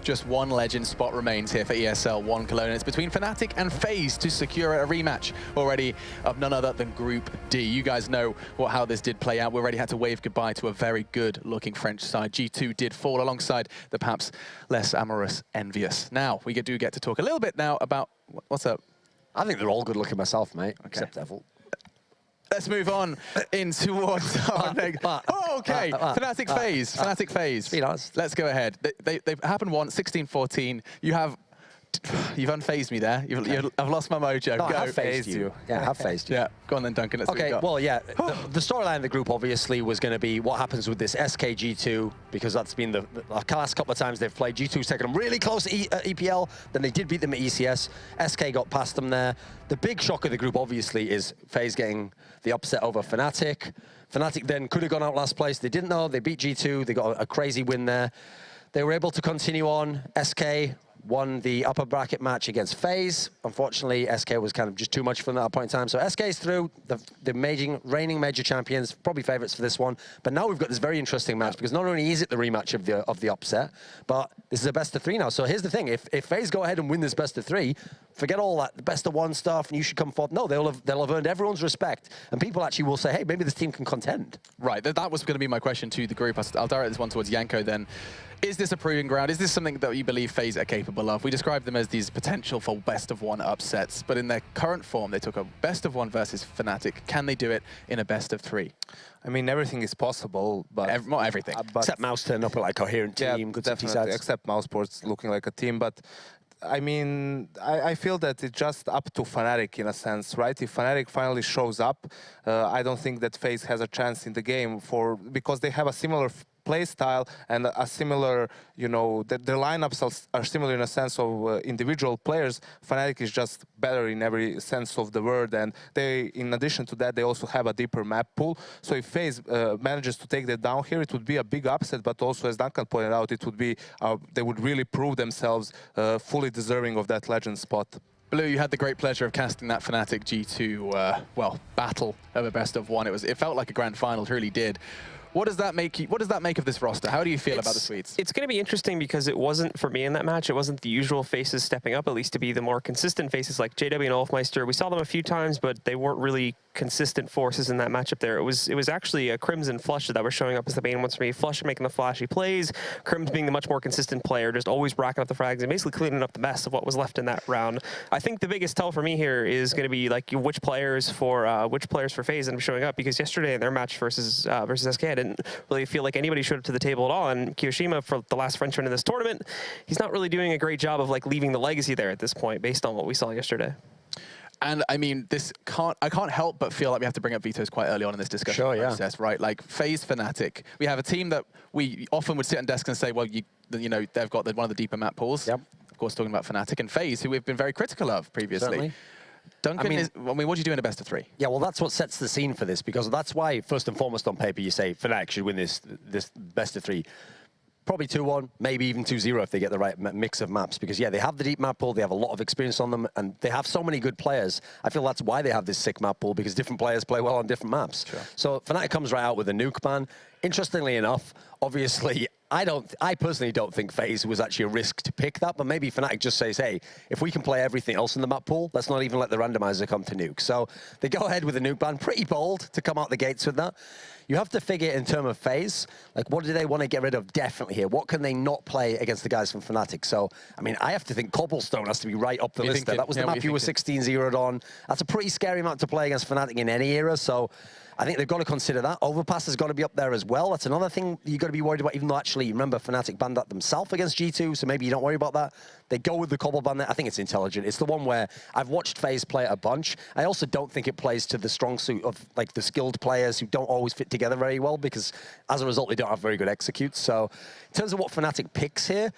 Just one legend spot remains here for ESL One Cologne. It's between Fnatic and FaZe to secure a rematch already of none other than Group D. You guys know how this did play out. We already had to wave goodbye to a very good-looking French side. G2 did fall alongside the perhaps less amorous Envious. Now, we do get to talk a little bit now about... What's up? I think they're all good-looking myself, mate, except Devil. Let's move on in towards our next... okay. Fnatic FaZe. Fnatic FaZe. Be honest. Let's go ahead. They've happened once, 16-14. You've unfazed me there. I've lost my mojo. No, Go. I have phased you. Yeah, I have phased you. Yeah, go on then, Duncan. Let's okay, well, yeah, the storyline of the group obviously was going to be what happens with this SKG2, because that's been the last couple of times they've played. G2's taken them really close at EPL, then they did beat them at ECS. SK got past them there. The big shock of the group, obviously, is FaZe getting the upset over Fnatic. Fnatic then could have gone out last place. They didn't know. They beat G2. They got a crazy win there. They were able to continue on. SK won the upper bracket match against FaZe. Unfortunately, SK was kind of just too much for them at that point in time. So SK's through, the reigning major champions, probably favourites for this one. But now we've got this very interesting match, because not only is it the rematch of the upset, but this is a best of three now. So here's the thing, if FaZe go ahead and win this best of three, forget all that best of one stuff and you should come forth. No, they'll have earned everyone's respect. And people actually will say, hey, maybe this team can contend. Right, that was going to be my question to the group. I'll direct this one towards Yanko then. Is this a proving ground? Is this something that you believe FaZe are capable of? We describe them as these potential for best of one upsets, but in their current form, they took a best of one versus Fnatic. Can they do it in a best of three? I mean, everything is possible, but... not everything. Except Mouse turned up with like a coherent team, good definitely, except Mousesports looking like a team, but I mean, I feel that it's just up to Fnatic in a sense, right? If Fnatic finally shows up, I don't think that FaZe has a chance in the game because they have a similar play style and a similar, you know, their lineups are similar in a sense of individual players. Fnatic is just better in every sense of the word, and they, in addition to that, they also have a deeper map pool. So if FaZe manages to take that down here, it would be a big upset, but also, as Duncan pointed out, it would be they would really prove themselves fully deserving of that legend spot. Blue, you had the great pleasure of casting that Fnatic G2 battle over best of one. It felt like a grand final, it really did. What does that make of this roster? How do you feel about the Swedes? It's going to be interesting because it wasn't, for me in that match, it wasn't the usual faces stepping up, at least to be the more consistent faces like JW and Olfmeister. We saw them a few times, but they weren't really consistent forces in that matchup there. It was actually a Crimson Flush that were showing up as the main ones for me. Flush making the flashy plays, Crims being the much more consistent player, just always racking up the frags and basically cleaning up the mess of what was left in that round. I think the biggest tell for me here is going to be like which players for FaZe end up showing up, because yesterday in their match versus SK, I didn't really feel like anybody showed up to the table at all. And Kiyoshima, for the last Frenchman in this tournament, he's not really doing a great job of like leaving the legacy there at this point, based on what we saw yesterday. And I mean, I can't help but feel like we have to bring up vetoes quite early on in this discussion process, right? Like FaZe Fnatic, we have a team that we often would sit on desk and say, well, you know, they've got one of the deeper map pools. Yep. Of course, talking about Fnatic and FaZe, who we've been very critical of previously. Certainly. Duncan, what do you do in a best of three? Yeah, well, that's what sets the scene for this, because that's why, first and foremost, on paper, you say Fnatic should win this best of three. Probably 2-1, maybe even 2-0 if they get the right mix of maps. Because, yeah, they have the deep map pool, they have a lot of experience on them, and they have so many good players. I feel that's why they have this sick map pool, because different players play well on different maps. Sure. So Fnatic comes right out with a nuke ban. Interestingly enough, obviously, I personally don't think FaZe was actually a risk to pick that, but maybe Fnatic just says, hey, if we can play everything else in the map pool, let's not even let the randomizer come to nuke. So they go ahead with a nuke ban, pretty bold to come out the gates with that. You have to figure in terms of FaZe, like what do they want to get rid of definitely here? What can they not play against the guys from Fnatic? So, I mean, I have to think Cobblestone has to be right up the list there. That was the map you were 16-0'd on. That's a pretty scary map to play against Fnatic in any era, so I think they've got to consider that. Overpass has got to be up there as well. That's another thing you've got to be worried about, even though actually, remember, Fnatic banned that themselves against G2, so maybe you don't worry about that. They go with the Cobble ban there. I think it's intelligent. It's the one where I've watched FaZe play it a bunch. I also don't think it plays to the strong suit of like the skilled players who don't always fit together very well, because as a result, they don't have very good executes. So in terms of what Fnatic picks here,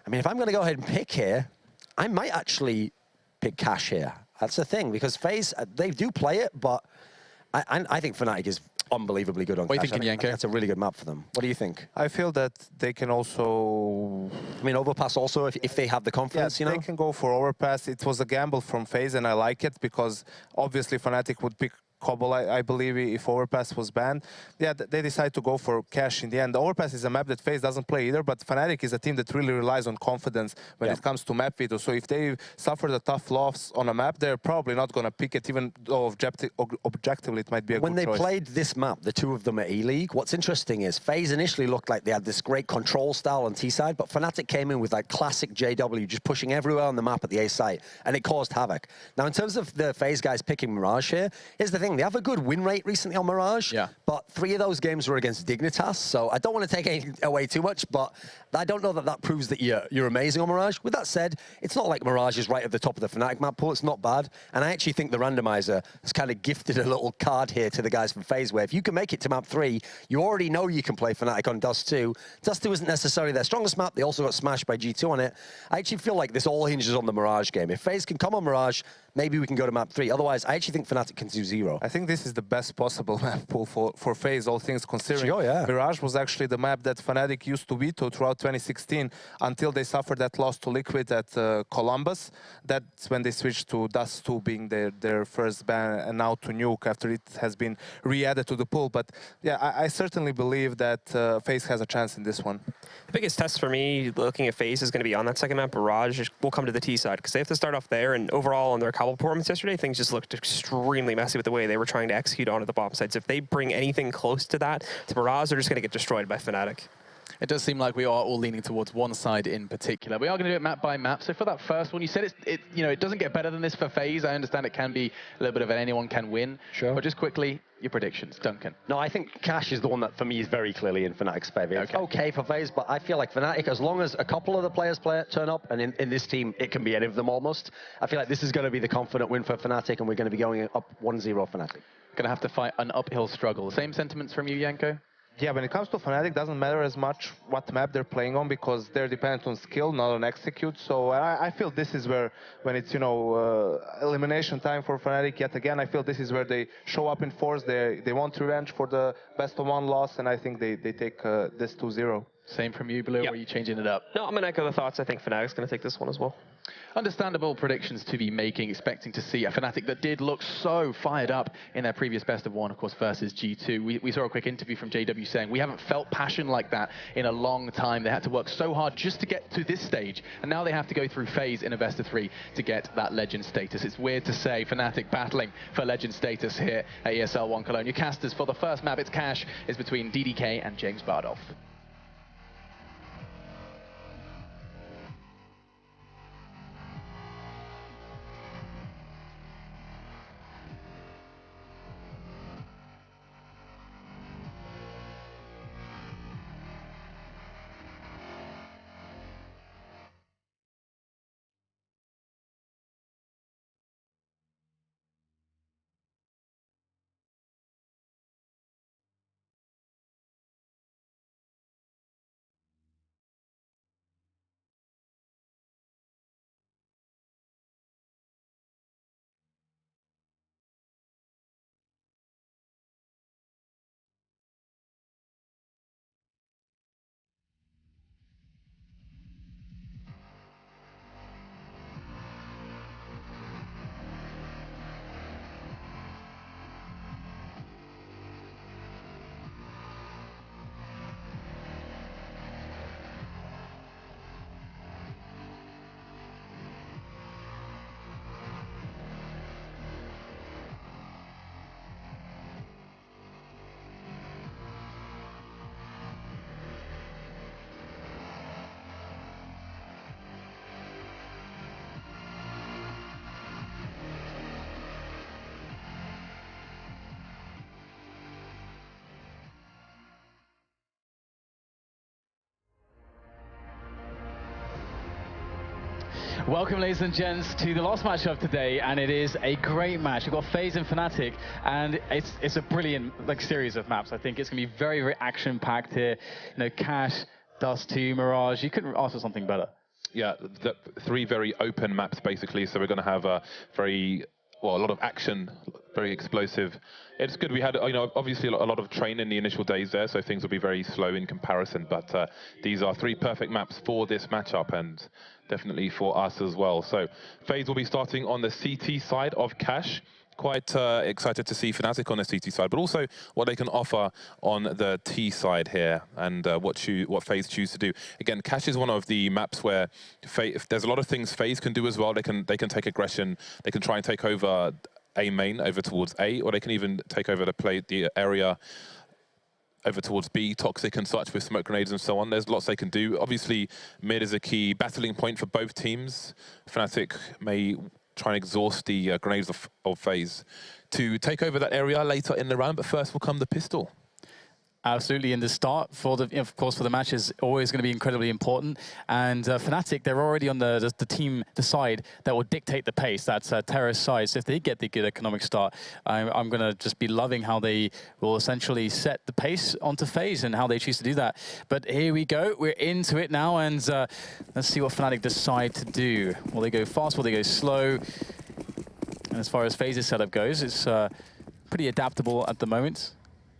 I mean, if I'm going to go ahead and pick here, I might actually pick Cash here. That's the thing, because FaZe, they do play it, but I think Fnatic is unbelievably good on Cash. What are you thinking, Yanko? That's a really good map for them. What do you think? I feel that they can also... I mean, Overpass also, if they have the confidence, you know? They can go for Overpass. It was a gamble from FaZe, and I like it, because obviously Fnatic would pick Cobble, I believe, if Overpass was banned. Yeah, they decided to go for Cash in the end. The Overpass is a map that FaZe doesn't play either, but Fnatic is a team that really relies on confidence when it comes to map veto. So if they suffer the tough loss on a map, they're probably not going to pick it, even though objectively it might be a good choice. When they played this map, the two of them at E-League, what's interesting is FaZe initially looked like they had this great control style on T-side, but Fnatic came in with like classic JW, just pushing everywhere on the map at the A site, and it caused havoc. Now, in terms of the FaZe guys picking Mirage here, here's the thing. They have a good win rate recently on Mirage, but 3 of those games were against Dignitas, so I don't want to take anything away too much, but I don't know that that proves that you're amazing on Mirage. With that said, it's not like Mirage is right at the top of the Fnatic map pool. It's not bad, and I actually think the randomizer has kind of gifted a little card here to the guys from FaZe, where if you can make it to map 3, you already know you can play Fnatic on Dust 2. Dust 2 isn't necessarily their strongest map. They also got smashed by G2 on it. I actually feel like this all hinges on the Mirage game. If FaZe can come on Mirage, maybe we can go to map 3. Otherwise, I actually think Fnatic can do 0. I think this is the best possible map pool for FaZe, all things considering. Sure, yeah. Mirage was actually the map that Fnatic used to veto throughout 2016 until they suffered that loss to Liquid at Columbus. That's when they switched to Dust 2 being their first ban, and now to Nuke after it has been re-added to the pool. But yeah, I certainly believe that FaZe has a chance in this one. The biggest test for me looking at FaZe is going to be on that second map. Mirage will come to the T side because they have to start off there, and overall on their Cobble performance yesterday, things just looked extremely messy with the way they were trying to execute onto the bomb sites. If they bring anything close to that to Mirage, they're just going to get destroyed by Fnatic. It does seem like we are all leaning towards one side in particular. We are going to do it map by map. So for that first one, you said it doesn't get better than this for FaZe. I understand it can be a little bit of an anyone can win. Sure. But just quickly, your predictions, Duncan. No, I think Cash is the one that, for me, is very clearly in Fnatic's favor. It's okay for FaZe, but I feel like Fnatic, as long as a couple of the players turn up, and in this team, it can be any of them almost, I feel like this is going to be the confident win for Fnatic, and we're going to be going up 1-0 Fnatic. Going to have to fight an uphill struggle. Same sentiments from you, Yanko? Yeah, when it comes to Fnatic, doesn't matter as much what map they're playing on because they're dependent on skill, not on execute. So I feel this is where, when it's, elimination time for Fnatic, yet again, I feel this is where they show up in force. They want revenge for the best of 1 loss, and I think they take this 2-0. Same from you, Blue, or are you changing it up? No, I'm going to echo the thoughts. I think Fnatic's going to take this one as well. Understandable predictions to be making, expecting to see a Fnatic that did look so fired up in their previous best of 1, of course, versus G2. We saw a quick interview from JW saying, we haven't felt passion like that in a long time. They had to work so hard just to get to this stage, and now they have to go through FaZe in a best of 3 to get that legend status. It's weird to say Fnatic battling for legend status here at ESL One Cologne. Your casters for the first map, it's Cash, is between DDK and James Bardolph. Welcome, ladies and gents, to the last match of today, and it is a great match. We've got FaZe and Fnatic, and it's a brilliant series of maps. I think it's going to be very, very action-packed here. Cash, Dust 2, Mirage. You couldn't ask for something better. Yeah, 3 very open maps, basically, so we're going to have a lot of action, very explosive. It's good. We had, obviously a lot of train in the initial days there, so things will be very slow in comparison. But these are 3 perfect maps for this matchup, and definitely for us as well. So FaZe will be starting on the CT side of Cash. quite excited to see Fnatic on the CT side, but also what they can offer on the T side here, and what FaZe choose to do. Again, Cache is one of the maps where there's a lot of things FaZe can do as well. They can take aggression. They can try and take over A main over towards A, or they can even take over the area over towards B, toxic and such, with smoke grenades and so on. There's lots they can do. Obviously, mid is a key battling point for both teams. Fnatic may try and exhaust the grenades of FaZe to take over that area later in the round, but first will come the pistol. Absolutely, in the start, of course, for the match is always going to be incredibly important. And Fnatic, they're already on the side that will dictate the pace. That's Terra's side. So if they get the good economic start, I'm going to just be loving how they will essentially set the pace onto FaZe and how they choose to do that. But here we go. We're into it now, and let's see what Fnatic decide to do. Will they go fast? Will they go slow? And as far as FaZe's setup goes, it's pretty adaptable at the moment.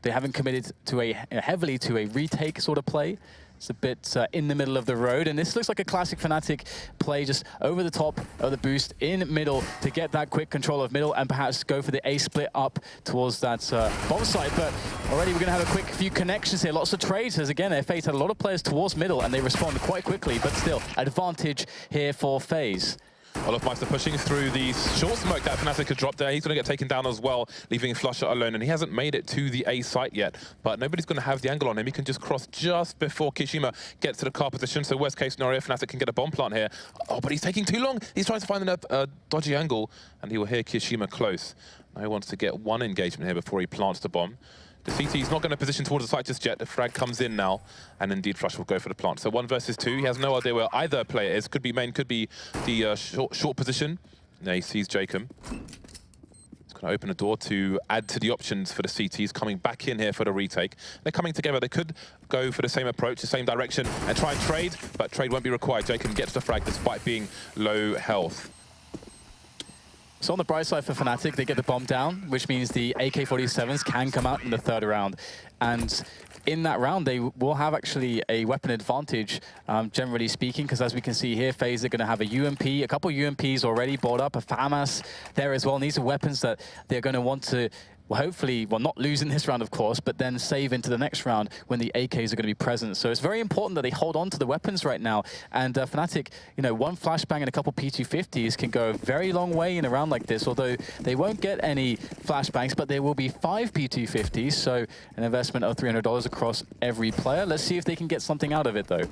They haven't committed to heavily to a retake sort of play. It's a bit in the middle of the road, and this looks like a classic Fnatic play, just over the top of the boost in middle to get that quick control of middle and perhaps go for the A split up towards that bomb site. But already we're going to have a quick few connections here. Lots of trades, as again, FaZe had a lot of players towards middle and they responded quite quickly, but still, advantage here for FaZe. Olofmeister pushing through the short smoke that Fnatic had dropped there. He's going to get taken down as well, leaving Flusher alone. And he hasn't made it to the A site yet, but nobody's going to have the angle on him. He can just cross just before Kishima gets to the car position. So worst case scenario, Fnatic can get a bomb plant here. Oh, but he's taking too long. He's trying to find a dodgy angle, and he will hear Kishima close. Now he wants to get one engagement here before he plants the bomb. The CT is not going to position towards the site just yet. The frag comes in now, and indeed Flush will go for the plant. So 1 versus 2. He has no idea where either player is. Could be main, could be the short position. Now he sees Jacob. He's going to open a door to add to the options for the CTs coming back in here for the retake. They're coming together. They could go for the same approach, the same direction, and try and trade, but trade won't be required. Jacob gets the frag despite being low health. So on the bright side for Fnatic, they get the bomb down, which means the AK-47s can come out in the third round. And in that round, they will have actually a weapon advantage, generally speaking, because as we can see here, FaZe are going to have a UMP, a couple UMPs already bought up, a FAMAS there as well. And these are weapons that they're going to want to, well, hopefully, well, not lose in this round, of course, but then save into the next round when the AKs are going to be present. So it's very important that they hold on to the weapons right now. And Fnatic, you know, one flashbang and a couple P250s can go a very long way in a round like this, although they won't get any flashbangs, but there will be 5 P250s, so an investment of $300 across every player. Let's see if they can get something out of it, though.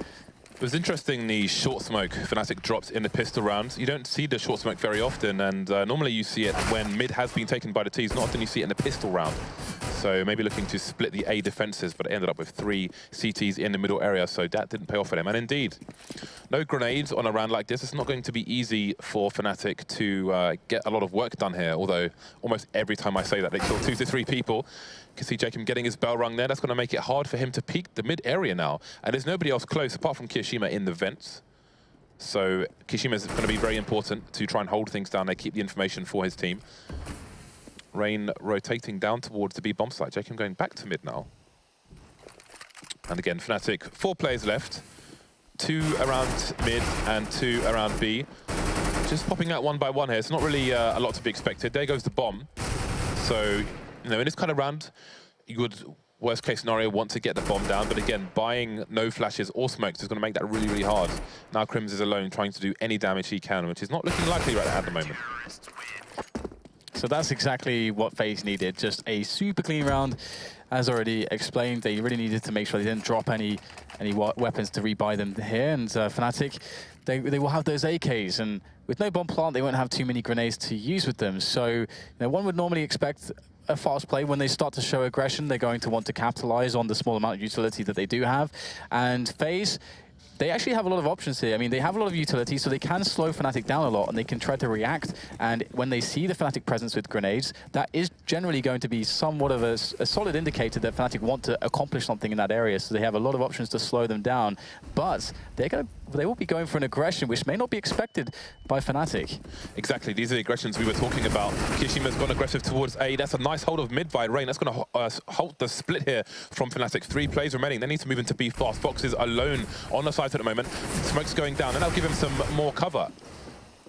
It was interesting, the short smoke Fnatic dropped in the pistol round. You don't see the short smoke very often, and normally you see it when mid has been taken by the Ts. Not often you see it in the pistol round. So maybe looking to split the A defenses, but it ended up with 3 CTs in the middle area, so that didn't pay off for them. And indeed, no grenades on a round like this. It's not going to be easy for Fnatic to get a lot of work done here, although almost every time I say that, they kill 2 to 3 people. You can see Jacob getting his bell rung there. That's going to make it hard for him to peek the mid area now. And there's nobody else close apart from Kishima in the vents. So Kishima is going to be very important to try and hold things down. They keep the information for his team. Rain rotating down towards the B bomb site. Jacob going back to mid now. And again, Fnatic, 4 players left. 2 around mid and 2 around B. Just popping out one by one here. It's not really a lot to be expected. There goes the bomb. So, you know, in this kind of round, you would, worst case scenario, want to get the bomb down. But again, buying no flashes or smokes is going to make that really, really hard. Now Crims is alone trying to do any damage he can, which is not looking likely right at the moment. So that's exactly what FaZe needed, just a super clean round. As already explained, they really needed to make sure they didn't drop any weapons to rebuy them here. And Fnatic, they will have those AKs, and with no bomb plant, they won't have too many grenades to use with them. So, you know, one would normally expect a fast play. When they start to show aggression, they're going to want to capitalize on the small amount of utility that they do have. And FaZe, they actually have a lot of options here. I mean, they have a lot of utility, so they can slow Fnatic down a lot, and they can try to react. And when they see the Fnatic presence with grenades, that is generally going to be somewhat of a solid indicator that Fnatic want to accomplish something in that area. So they have a lot of options to slow them down. But they will be going for an aggression, which may not be expected by Fnatic. Exactly, these are the aggressions we were talking about. Kishima's gone aggressive towards A. That's a nice hold of mid by Rain. That's going to halt the split here from Fnatic. 3 plays remaining. They need to move into B fast. Fox is alone on the side at the moment. Smoke's going down, and that'll give him some more cover.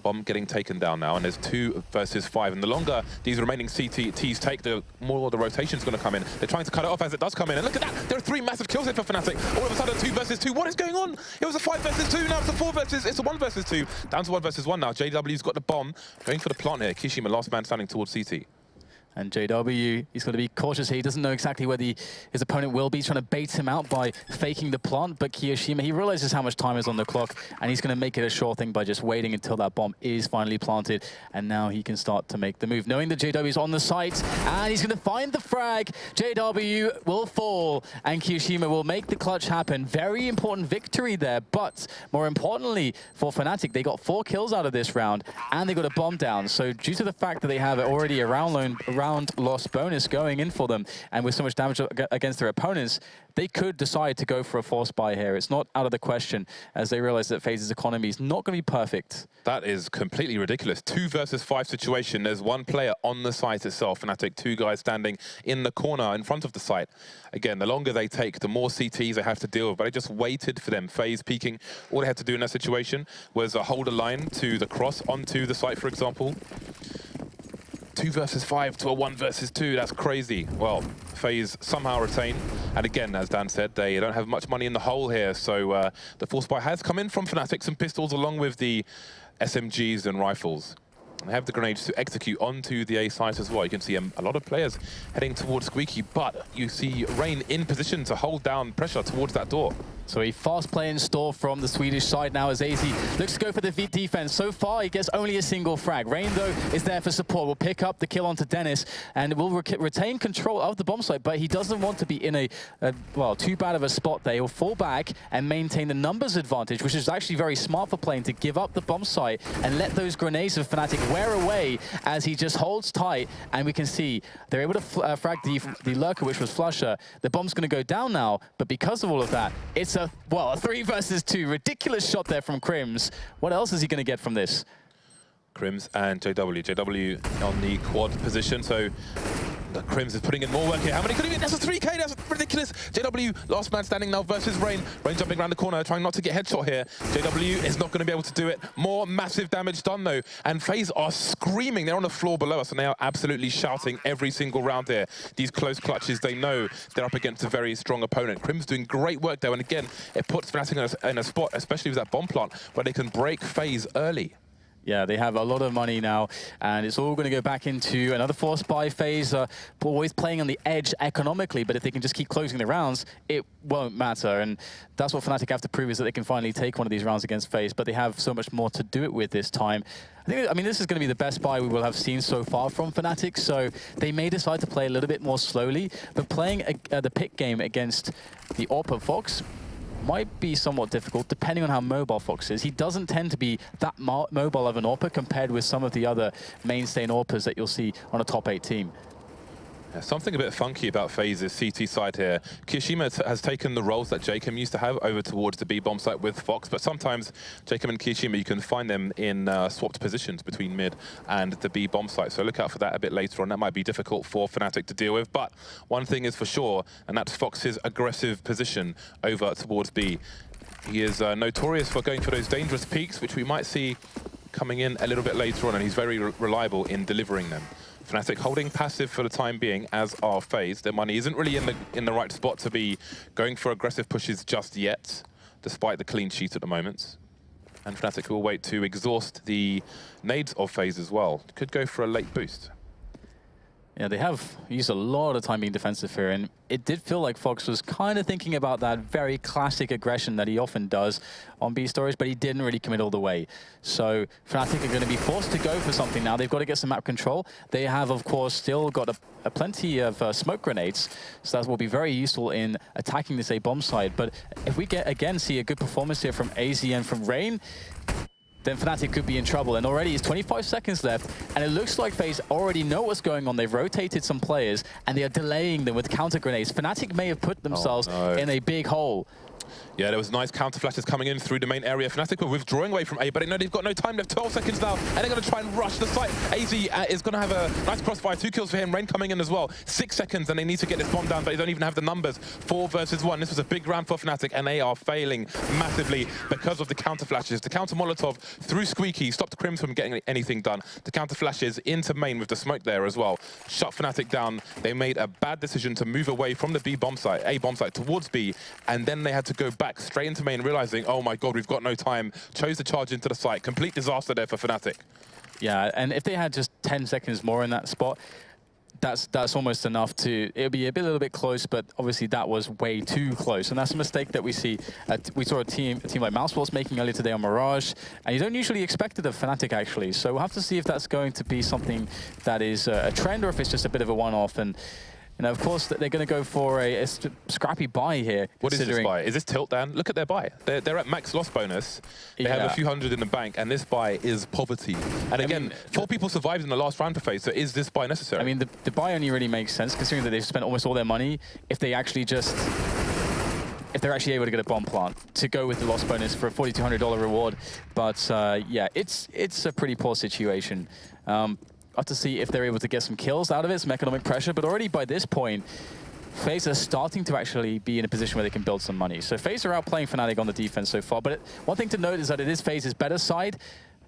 Bomb getting taken down now, and there's 2 versus 5. And the longer these remaining CTs take, the more the rotation's going to come in. They're trying to cut it off as it does come in. And look at that! There are 3 massive kills here for Fnatic. All of a sudden, 2 versus 2. What is going on? It was a 5 versus 2. Now it's a 4 versus... It's a 1 versus 2. Down to 1 versus 1 now. JW's got the bomb. Going for the plant here. Kishima, last man standing towards CT. And JW, he's got to be cautious here. He doesn't know exactly where his opponent will be. He's trying to bait him out by faking the plant. But Kishima, he realizes how much time is on the clock, and he's going to make it a sure thing by just waiting until that bomb is finally planted. And now he can start to make the move, knowing that JW is on the site, and he's going to find the frag. JW will fall, and Kishima will make the clutch happen. Very important victory there. But more importantly, for Fnatic, they got 4 kills out of this round, and they got a bomb down. So due to the fact that they have already a round loss bonus going in for them, and with so much damage against their opponents, they could decide to go for a force buy here. It's not out of the question, as they realize that FaZe's economy is not going to be perfect. That is completely ridiculous. 2 versus 5 situation. There's 1 player on the site itself. Fnatic, 2 guys standing in the corner in front of the site. Again, the longer they take, the more CTs they have to deal with. But I just waited for them. FaZe peeking. All they had to do in that situation was hold a line to the cross onto the site, for example. 2 versus 5 to a 1 versus 2, that's crazy. Well, FaZe somehow retain. And again, as Dan said, they don't have much money in the hole here. So the force buy has come in from Fnatic, some pistols along with the SMGs and rifles. And they have the grenades to execute onto the A site as well. You can see a lot of players heading towards Squeaky, but you see Rain in position to hold down pressure towards that door. So a fast play in store from the Swedish side now as AZ looks to go for the defense. So far, he gets only a single frag. Rain, though, is there for support. Will pick up the kill onto Dennis and will retain control of the bomb site, but he doesn't want to be in well, too bad of a spot there. He'll fall back and maintain the numbers advantage, which is actually very smart for playing, to give up the bomb site and let those grenades of Fnatic wear away as he just holds tight. And we can see they're able to frag the lurker, which was Flusher. The bomb's going to go down now, but because of all of that, it's a 3 versus 2. Ridiculous shot there from Crims. What else is he going to get from this? Crims and JW. JW on the quad position, so the Crims is putting in more work here. How many could he get? That's a 3K, that's ridiculous. JW, last man standing now versus Rain. Rain jumping around the corner, trying not to get headshot here. JW is not going to be able to do it. More massive damage done though. And FaZe are screaming. They're on the floor below us, and they are absolutely shouting every single round here. These close clutches, they know they're up against a very strong opponent. Crims doing great work though, and again, it puts Fnatic in a spot, especially with that bomb plant, where they can break FaZe early. Yeah, they have a lot of money now, and it's all going to go back into another force buy phase. Always playing on the edge economically, but if they can just keep closing the rounds, it won't matter. And that's what Fnatic have to prove, is that they can finally take one of these rounds against FaZe, but they have so much more to do it with this time. I mean, this is going to be the best buy we will have seen so far from Fnatic, so they may decide to play a little bit more slowly, but playing the pick game against the AWP Fox might be somewhat difficult, depending on how mobile Fox is. He doesn't tend to be that mobile of an AWPer compared with some of the other mainstay AWPers that you'll see on a top 8 team. Yeah, something a bit funky about FaZe's CT side here. Kishima has taken the roles that Jacob used to have over towards the B-bomb site with Fox, but sometimes Jacob and Kishima, you can find them in swapped positions between mid and the B-bomb site, so look out for that a bit later on. That might be difficult for Fnatic to deal with, but one thing is for sure, and that's Fox's aggressive position over towards B. He is notorious for going for those dangerous peaks, which we might see coming in a little bit later on, and he's very reliable in delivering them. Fnatic holding passive for the time being, as are FaZe. Their money isn't really in the right spot to be going for aggressive pushes just yet, despite the clean sheet at the moment. And Fnatic will wait to exhaust the nades of FaZe as well. Could go for a late boost. Yeah, they have used a lot of time being defensive here, and it did feel like Fox was kind of thinking about that very classic aggression that he often does on B stories, but he didn't really commit all the way. So Fnatic are going to be forced to go for something now. They've got to get some map control. They have, of course, still got a plenty of smoke grenades, so that will be very useful in attacking this A bomb side. But if we again see a good performance here from AZ and from Rain, then Fnatic could be in trouble. And already it's 25 seconds left, and it looks like FaZe already know what's going on. They've rotated some players, and they are delaying them with counter grenades. Fnatic may have put themselves in a big hole. Yeah, there was nice counter flashes coming in through the main area. Fnatic were withdrawing away from A, but they've got no time left. 12 seconds now, and they're going to try and rush the site. AZ is going to have a nice crossfire. 2 kills for him. Rain coming in as well. 6 seconds, and they need to get this bomb down, but they don't even have the numbers. 4 versus 1. This was a big round for Fnatic, and they are failing massively because of the counter flashes. The counter Molotov through Squeaky stopped Crims from getting anything done. The counter flashes into main with the smoke there as well. Shut Fnatic down. They made a bad decision to move away from the A bomb site towards B, and then they had to go back straight into main, realizing, oh my god, we've got no time. Chose to charge into the site. Complete disaster there for Fnatic. Yeah, and if they had just 10 seconds more in that spot, that's almost enough to, it'll be a little bit close, but obviously that was way too close. And that's a mistake that we see. We saw a team like Mousesports making earlier today on Mirage, and you don't usually expect it of Fnatic actually. So we'll have to see if that's going to be something that is a trend or if it's just a bit of a one-off. And you know, of course, they're going to go for a scrappy buy here. What is this buy? Is this tilt, Dan? Look at their buy. They're at max loss bonus. They have a few hundred in the bank, and this buy is poverty. And again, 4 people survived in the last round for FaZe, so is this buy necessary? I mean, the buy only really makes sense considering that they've spent almost all their money. If they're actually able to get a bomb plant to go with the loss bonus for a $4,200 reward. But yeah, it's a pretty poor situation. Have to see if they're able to get some kills out of it, some economic pressure, but already by this point, FaZe are starting to actually be in a position where they can build some money. So FaZe are outplaying Fnatic on the defense so far, but one thing to note is that it is FaZe's better side,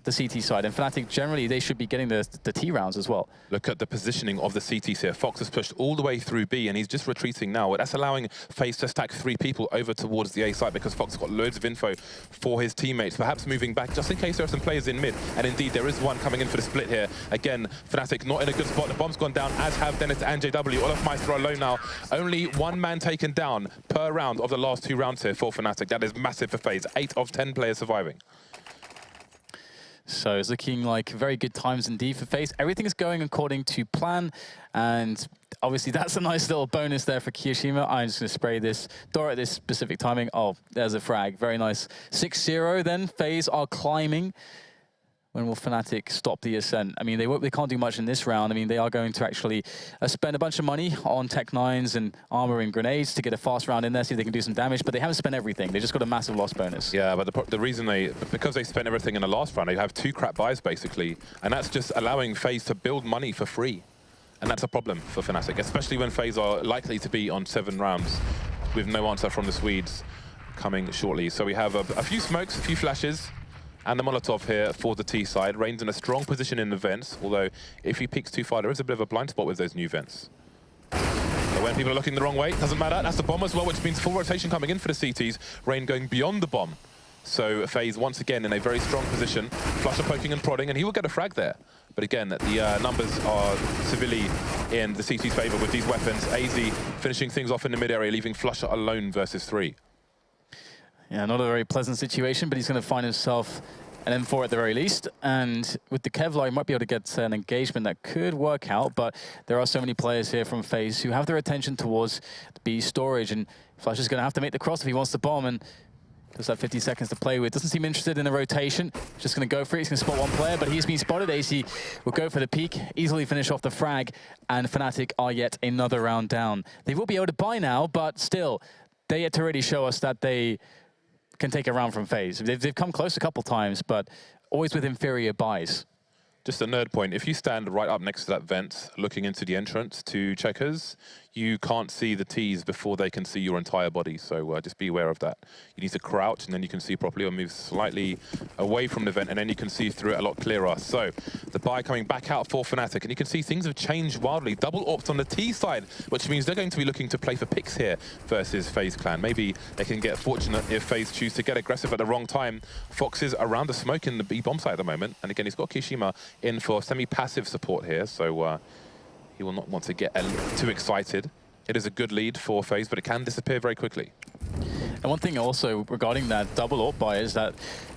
the CT side, and Fnatic generally, they should be getting the T rounds as well. Look at the positioning of the CTs here. Fox has pushed all the way through B, and he's just retreating now. That's allowing FaZe to stack 3 people over towards the A side because Fox has got loads of info for his teammates, perhaps moving back just in case there are some players in mid. And indeed, there is one coming in for the split here. Again, Fnatic not in a good spot. The bomb's gone down, as have Dennis and JW. olofmeister alone now. Only 1 man taken down per round of the last 2 rounds here for Fnatic. That is massive for FaZe. 8 of 10 players surviving. So it's looking like very good times indeed for FaZe. Everything is going according to plan, and obviously that's a nice little bonus there for Kiyoshima. I'm just going to spray this door at this specific timing. Oh, there's a frag. Very nice. 6-0 then. FaZe are climbing. When will Fnatic stop the ascent? I mean, they can't do much in this round. I mean, they are going to actually spend a bunch of money on Tech 9s and armor and grenades to get a fast round in there, see if they can do some damage, but they haven't spent everything. They just got a massive loss bonus. Yeah, but the reason because they spent everything in the last round, they have 2 crap buys basically, and that's just allowing FaZe to build money for free. And that's a problem for Fnatic, especially when FaZe are likely to be on 7 rounds with no answer from the Swedes coming shortly. So we have a few smokes, a few flashes, and the Molotov here for the T side. Rain's in a strong position in the vents, although if he peeks too far, there is a bit of a blind spot with those new vents. So when people are looking the wrong way, it doesn't matter. That's the bomb as well, which means full rotation coming in for the CTs. Rain going beyond the bomb. So FaZe once again in a very strong position. Flusher poking and prodding, and he will get a frag there. But again, the numbers are severely in the CT's favor with these weapons. AZ finishing things off in the mid area, leaving Flusher alone versus 3. Yeah, not a very pleasant situation, but he's going to find himself an M4 at the very least. And with the Kevlar, he might be able to get an engagement that could work out, but there are so many players here from FaZe who have their attention towards the B storage, and Flush is going to have to make the cross if he wants to bomb, and does have 50 seconds to play with. Doesn't seem interested in the rotation. Just going to go for it. He's going to spot 1 player, but he's been spotted. AC will go for the peak, easily finish off the frag, and Fnatic are yet another round down. They will be able to buy now, but still, they yet to already show us that they can take a round from FaZe. They've come close a couple times, but always with inferior buys. Just a nerd point, if you stand right up next to that vent, looking into the entrance to Checkers, you can't see the T's before they can see your entire body, so just be aware of that. You need to crouch, and then you can see properly, or move slightly away from the vent, and then you can see through it a lot clearer. So, the buy coming back out for Fnatic, and you can see things have changed wildly. Double opt on the T side, which means they're going to be looking to play for picks here versus FaZe Clan. Maybe they can get fortunate if FaZe choose to get aggressive at the wrong time. Fox is around the smoke in the B bomb site at the moment, and again, he's got Kishima in for semi-passive support here, so he will not want to get too excited. It is a good lead for FaZe, but it can disappear very quickly. And one thing also regarding that double AWP buy is that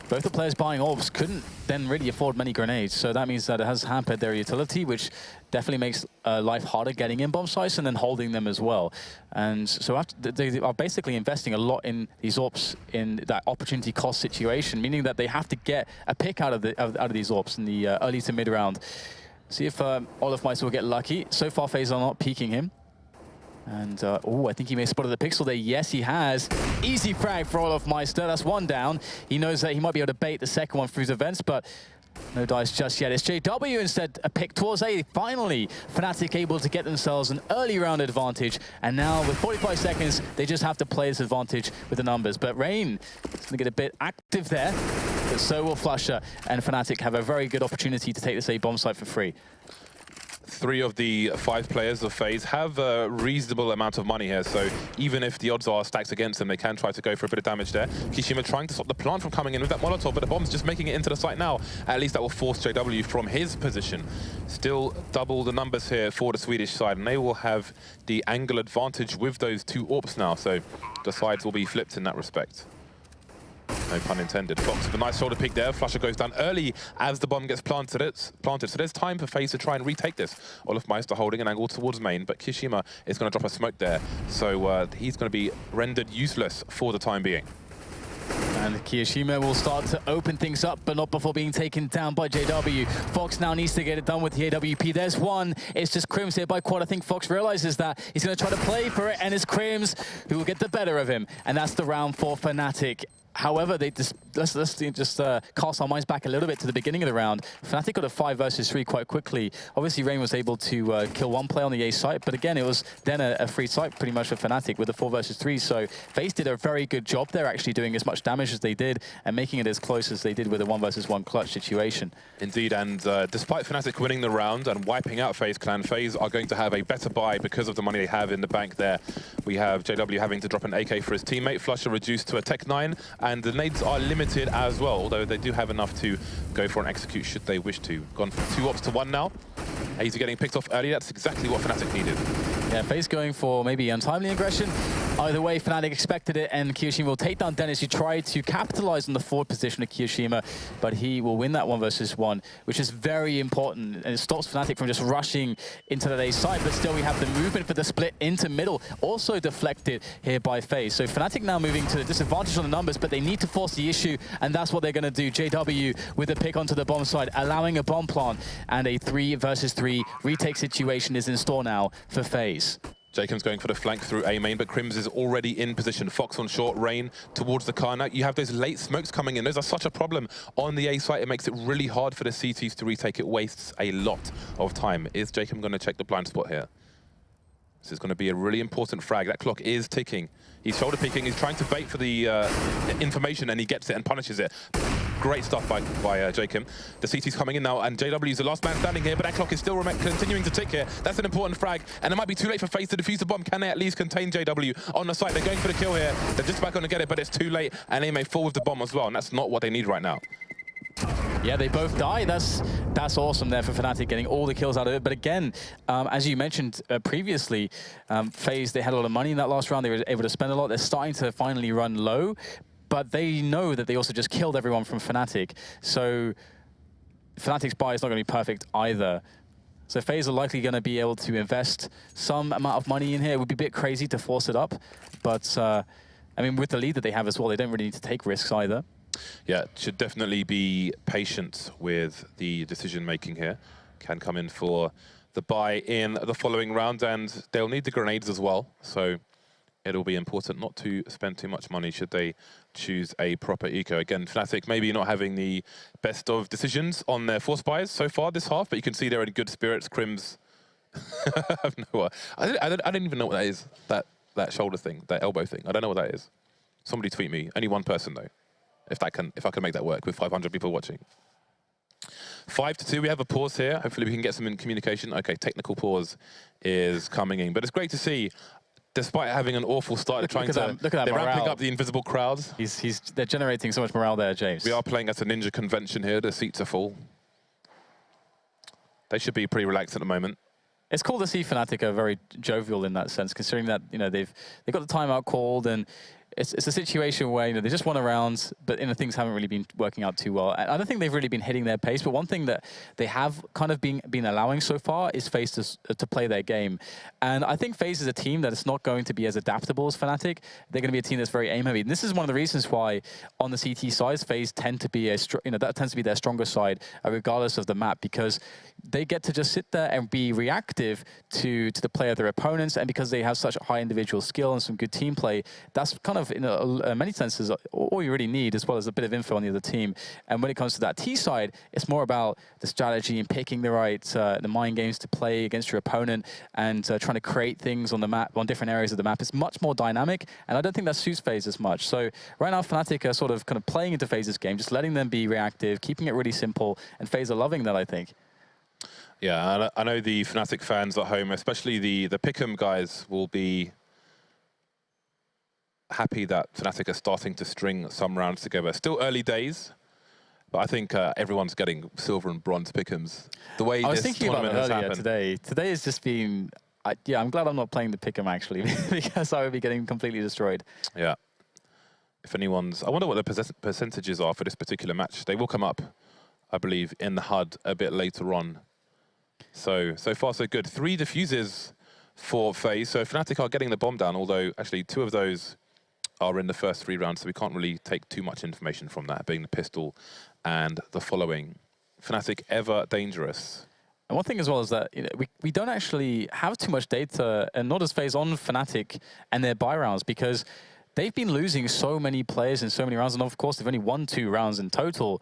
both the players buying AWPs couldn't then really afford many grenades, so that means that it has hampered their utility, which definitely makes life harder getting in bomb sites and then holding them as well. And so they are basically investing a lot in these AWPs in that opportunity cost situation, meaning that they have to get a pick out of these AWPs in the early to mid round. See if olofmeister will get lucky. So far, FaZe are not peeking him. And, oh, I think he may have spotted the pixel there. Yes, he has. Easy frag for Olofmeister. That's one down. He knows that he might be able to bait the second one through the vents, but no dice just yet. It's JW instead, a pick towards A. Finally, Fnatic able to get themselves an early round advantage. And now with 45 seconds, they just have to play this advantage with the numbers. But Rain is going to get a bit active there, but so will Flusher. And Fnatic have a very good opportunity to take this A bomb site for free. 3 of the 5 players of FaZe have a reasonable amount of money here, so even if the odds are stacked against them, they can try to go for a bit of damage there. Kishima trying to stop the plant from coming in with that Molotov, but the bomb's just making it into the site now. At least that will force JW from his position. Still double the numbers here for the Swedish side, and they will have the angle advantage with those 2 AWPs now, so the sides will be flipped in that respect. No pun intended. Fox with a nice shoulder peek there. Flusher goes down early as the bomb gets planted. So there's time for FaZe to try and retake this. Olofmeister holding an angle towards main, but Kishima is going to drop a smoke there. So he's going to be rendered useless for the time being. And Kiyashima will start to open things up, but not before being taken down by JW. Fox now needs to get it done with the AWP. There's one. It's just Crims here by quad. I think Fox realizes that. He's going to try to play for it, and it's Crims who will get the better of him. And that's the round for Fnatic. However, they just let's just cast our minds back a little bit to the beginning of the round. Fnatic got a 5 versus 3 quite quickly. Obviously, Rain was able to kill one player on the A site, but again, it was then a free site pretty much for Fnatic with a 4 versus 3. So FaZe did a very good job there, actually doing as much damage as they did and making it as close as they did with a 1 versus 1 clutch situation. Indeed, and despite Fnatic winning the round and wiping out FaZe Clan, FaZe are going to have a better buy because of the money they have in the bank there. We have JW having to drop an AK for his teammate, Flusher reduced to a Tech 9, and the nades are limited as well, although they do have enough to go for an execute should they wish to. Gone from 2 AWPs to 1 now. Hazy getting picked off early, that's exactly what Fnatic needed. Yeah, FaZe going for maybe untimely aggression. Either way, Fnatic expected it, and Kiyoshima will take down Dennis, who tried to capitalize on the forward position of Kiyoshima, but he will win that 1 versus 1, which is very important, and it stops Fnatic from just rushing into the A side, but still we have the movement for the split into middle, also deflected here by FaZe. So Fnatic now moving to the disadvantage on the numbers, but they need to force the issue, and that's what they're going to do. JW with a pick onto the bomb side, allowing a bomb plant, and a 3 versus 3 retake situation is in store now for FaZe. Jacob's going for the flank through A main, but Crims is already in position. Fox on short, Rain towards the car. Now you have those late smokes coming in. Those are such a problem on the A site. It makes it really hard for the CTs to retake. It wastes a lot of time. Is Jacob going to check the blind spot here? This is going to be a really important frag. That clock is ticking. He's shoulder peeking. He's trying to bait for the information, and he gets it and punishes it. Great stuff by Jacob. The CT's coming in now, and JW is the last man standing here, but that clock is still continuing to tick here. That's an important frag, and it might be too late for FaZe to defuse the bomb. Can they at least contain JW on the site? They're going for the kill here. They're just about going to get it, but it's too late, and they may fall with the bomb as well, and that's not what they need right now. Yeah, they both die. That's awesome there for Fnatic, getting all the kills out of it. But again, as you mentioned previously, FaZe, they had a lot of money in that last round. They were able to spend a lot. They're starting to finally run low, but they know that they also just killed everyone from Fnatic. So Fnatic's buy is not going to be perfect either. So FaZe are likely going to be able to invest some amount of money in here. It would be a bit crazy to force it up, but I mean, with the lead that they have as well, they don't really need to take risks either. Yeah, should definitely be patient with the decision-making here. Can come in for the buy in the following round, and they'll need the grenades as well. So it'll be important not to spend too much money should they choose a proper eco. Again, Fnatic maybe not having the best of decisions on their force buys so far this half, but you can see they're in good spirits. Crims, I don't even know what that is, that shoulder thing, that elbow thing. I don't know what that is. Somebody tweet me. Only one person, though. If I can make that work with 500 people watching. 5-2, we have a pause here. Hopefully we can get some communication. Okay, technical pause is coming in. But it's great to see, despite having an awful start, they're trying to... Look at that they're morale. ramping up the invisible crowds. They're generating so much morale there, James. We are playing at a ninja convention here. The seats are full. They should be pretty relaxed at the moment. It's cool to see Fnatic are very jovial in that sense, considering that, you know, they've got the timeout called, and it's a situation where they just won a round, but things haven't really been working out too well. And I don't think they've really been hitting their pace. But one thing that they have kind of been allowing so far is FaZe to play their game. And I think FaZe is a team that is not going to be as adaptable as Fnatic. They're going to be a team that's very aim heavy. And this is one of the reasons why on the CT side, FaZe tend to be that tends to be their stronger side, regardless of the map, because they get to just sit there and be reactive to the play of their opponents. And because they have such high individual skill and some good team play, that's kind of, in many senses, all you really need, as well as a bit of info on the other team. And when it comes to that T side, it's more about the strategy and picking the right, the mind games to play against your opponent, and trying to create things on the map, on different areas of the map. It's much more dynamic, and I don't think that suits FaZe as much. So right now, Fnatic are sort of kind of playing into FaZe's game, just letting them be reactive, keeping it really simple, and FaZe are loving that, I think. Yeah, I know the Fnatic fans at home, especially the Pick'em guys, will be happy that Fnatic are starting to string some rounds together. Still early days, but I think everyone's getting silver and bronze Pick'ems. The way I was this thinking about it tournament has earlier happened. today. Today has just been... yeah, I'm glad I'm not playing the Pick'em, actually, because I would be getting completely destroyed. Yeah. If anyone's... I wonder what the percentages are for this particular match. They will come up, I believe, in the HUD a bit later on. So far, so good. 3 defuses for FaZe. So Fnatic are getting the bomb down, although actually 2 of those are in the first 3 rounds, so we can't really take too much information from that, being the pistol and the following. Fnatic ever dangerous. And one thing as well is that we don't actually have too much data, and nor does FaZe, on Fnatic and their buy rounds, because they've been losing so many players in so many rounds, and of course they've only won 2 rounds in total,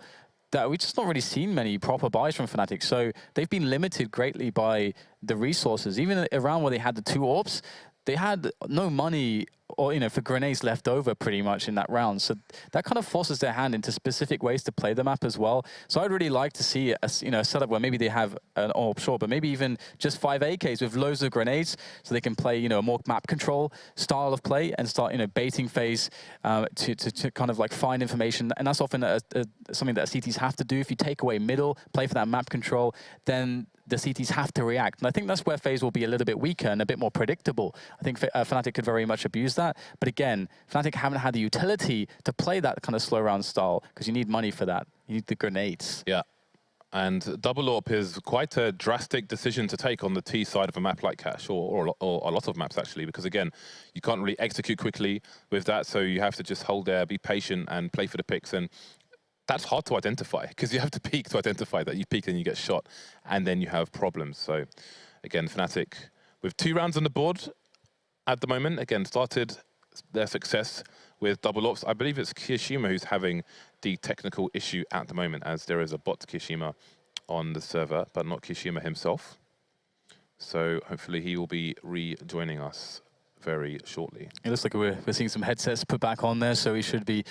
that we've just not really seen many proper buys from Fnatic. So they've been limited greatly by the resources. Even around where they had the 2 AWPs, they had no money or for grenades left over pretty much in that round. So that kind of forces their hand into specific ways to play the map as well. So I'd really like to see a setup where maybe they have an AWP, sure, but maybe even just 5 AKs with loads of grenades, so they can play a more map control style of play and start baiting FaZe to kind of like find information. And that's often something that CTs have to do. If you take away middle, play for that map control, then the CTs have to react. And I think that's where FaZe will be a little bit weaker and a bit more predictable. I think Fnatic could very much abuse that. But again, Fnatic haven't had the utility to play that kind of slow round style, because you need money for that. You need the grenades. Yeah. And double AWP is quite a drastic decision to take on the T side of a map like Cash, or a lot of maps actually, because again, you can't really execute quickly with that, so you have to just hold there, be patient, and play for the picks. And that's hard to identify, because you have to peek to identify that. You peek and you get shot, and then you have problems. So again, Fnatic with 2 rounds on the board at the moment. Again, started their success with double AWPs. I believe it's Kiyashima who's having the technical issue at the moment, as there is a bot Kiyashima on the server, but not Kiyashima himself. So hopefully he will be rejoining us very shortly. It looks like we're seeing some headsets put back on there, so we should be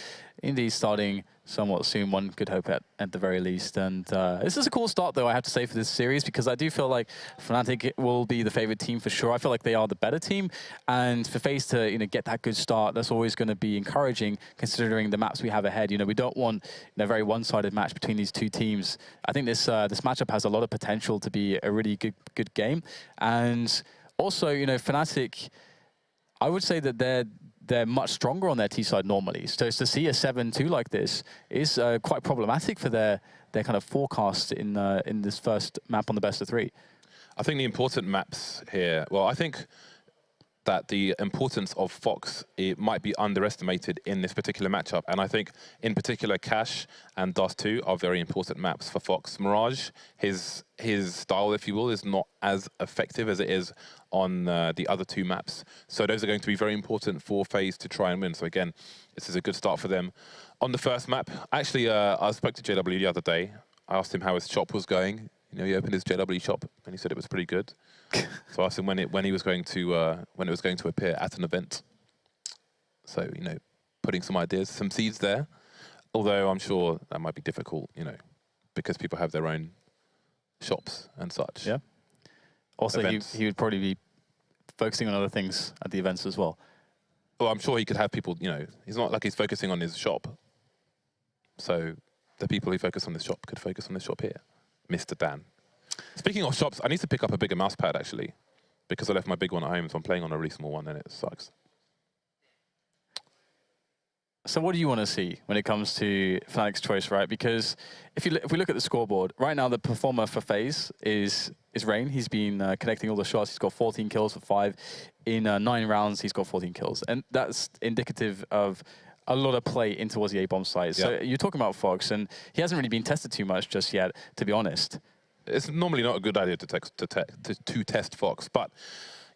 indeed starting somewhat soon, one could hope at the very least. And this is a cool start, though, I have to say, for this series, because I do feel like Fnatic will be the favorite team for sure. I feel like they are the better team, and for FaZe to get that good start, that's always going to be encouraging, considering the maps we have ahead. We don't want a very one-sided match between these 2 teams. I think this matchup has a lot of potential to be a really good game. And also, Fnatic, I would say that they're much stronger on their T side normally. So to see a 7-2 like this is quite problematic for their kind of forecast in this first map on the best of 3. I think the important maps here, well, I think that the importance of Fox, it might be underestimated in this particular matchup. And I think, in particular, Cash and Dust 2 are very important maps for Fox. Mirage, his style, if you will, is not as effective as it is on the other 2 maps. So those are going to be very important for FaZe to try and win. So again, this is a good start for them. On the first map, actually, I spoke to JW the other day. I asked him how his shop was going. He opened his JW shop and he said it was pretty good. So I asked him when it was going to appear at an event. So putting some ideas, some seeds there. Although I'm sure that might be difficult, because people have their own shops and such. Yeah. Also, he would probably be focusing on other things at the events as well. Well, I'm sure he could have people. He's not like he's focusing on his shop. So the people who focus on this shop could focus on this shop here. Mr. Dan. Speaking of shops, I need to pick up a bigger mouse pad, actually, because I left my big one at home, so I'm playing on a really small one, and it sucks. So what do you want to see when it comes to Fnatic's choice, right? Because if we look at the scoreboard, right now the performer for FaZe is Rain. He's been connecting all the shots. He's got 14 kills for 5. In 9 rounds, he's got 14 kills. And that's indicative of a lot of play in towards the A-bomb side. So you're talking about Fox, and he hasn't really been tested too much just yet, to be honest. It's normally not a good idea to test Fox, but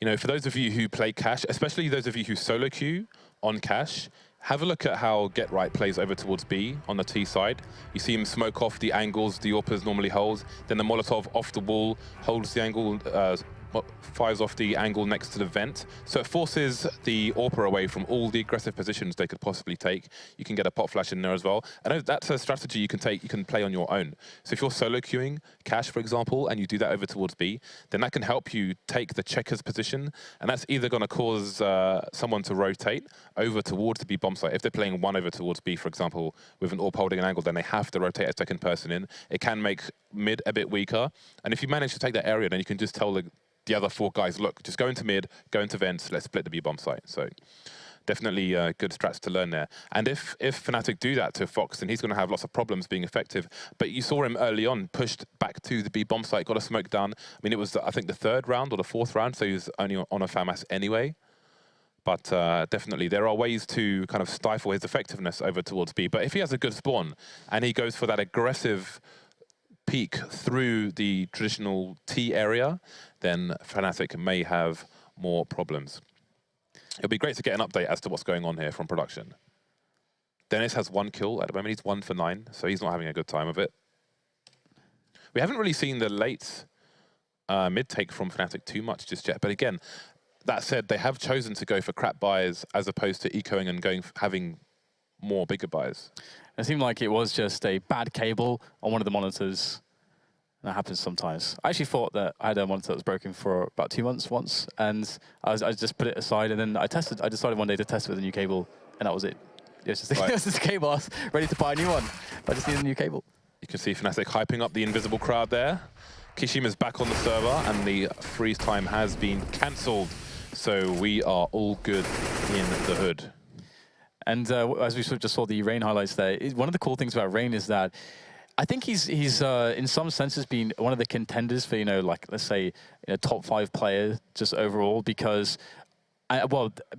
you know, for those of you who play Cash, especially those of you who solo queue on Cash, have a look at how Get Right plays over towards B on the T side. You see him smoke off the angles the AWPers normally holds, then the Molotov off the wall holds the angle, fires off the angle next to the vent. So it forces the AWPer away from all the aggressive positions they could possibly take. You can get a pop flash in there as well. I know that's a strategy you can play on your own. So if you're solo queuing Cash, for example, and you do that over towards B, then that can help you take the checkers position, and that's either going to cause someone to rotate over towards the B bomb site. If they're playing 1 over towards B, for example, with an AWP holding an angle, then they have to rotate a second person in. It can make mid a bit weaker, and if you manage to take that area, then you can just tell the other 4 guys, look, just go into mid, go into vents, let's split the B bomb site. So definitely good strats to learn there. And if Fnatic do that to Fox, then he's going to have lots of problems being effective. But you saw him early on, pushed back to the B bomb site, got a smoke down. I mean, it was, I think, the 3rd round or the 4th round, so he was only on a FAMAS anyway. But definitely, there are ways to kind of stifle his effectiveness over towards B. But if he has a good spawn, and he goes for that aggressive peek through the traditional T area, then Fnatic may have more problems. It'll be great to get an update as to what's going on here from production. Dennis has 1 kill at the moment. He's 1 for 9, so he's not having a good time of it. We haven't really seen the late mid take from Fnatic too much just yet, but again, that said, they have chosen to go for crap buys as opposed to ecoing and having more bigger buys. It seemed like it was just a bad cable on one of the monitors. That happens sometimes. I actually thought that I had a monitor that was broken for about 2 months once, and I just put it aside, and then I decided one day to test it with a new cable, and that was it. It was just, right. It was just a cable. I was ready to buy a new one, but I just needed a new cable. You can see Fnatic hyping up the invisible crowd there. Kishima's back on the server, and the freeze time has been cancelled. So we are all good in the hood. And as we just saw the Rain highlights there, one of the cool things about Rain is that I think he's in some senses been one of the contenders for, you know, like, let's say, top 5 player just overall, because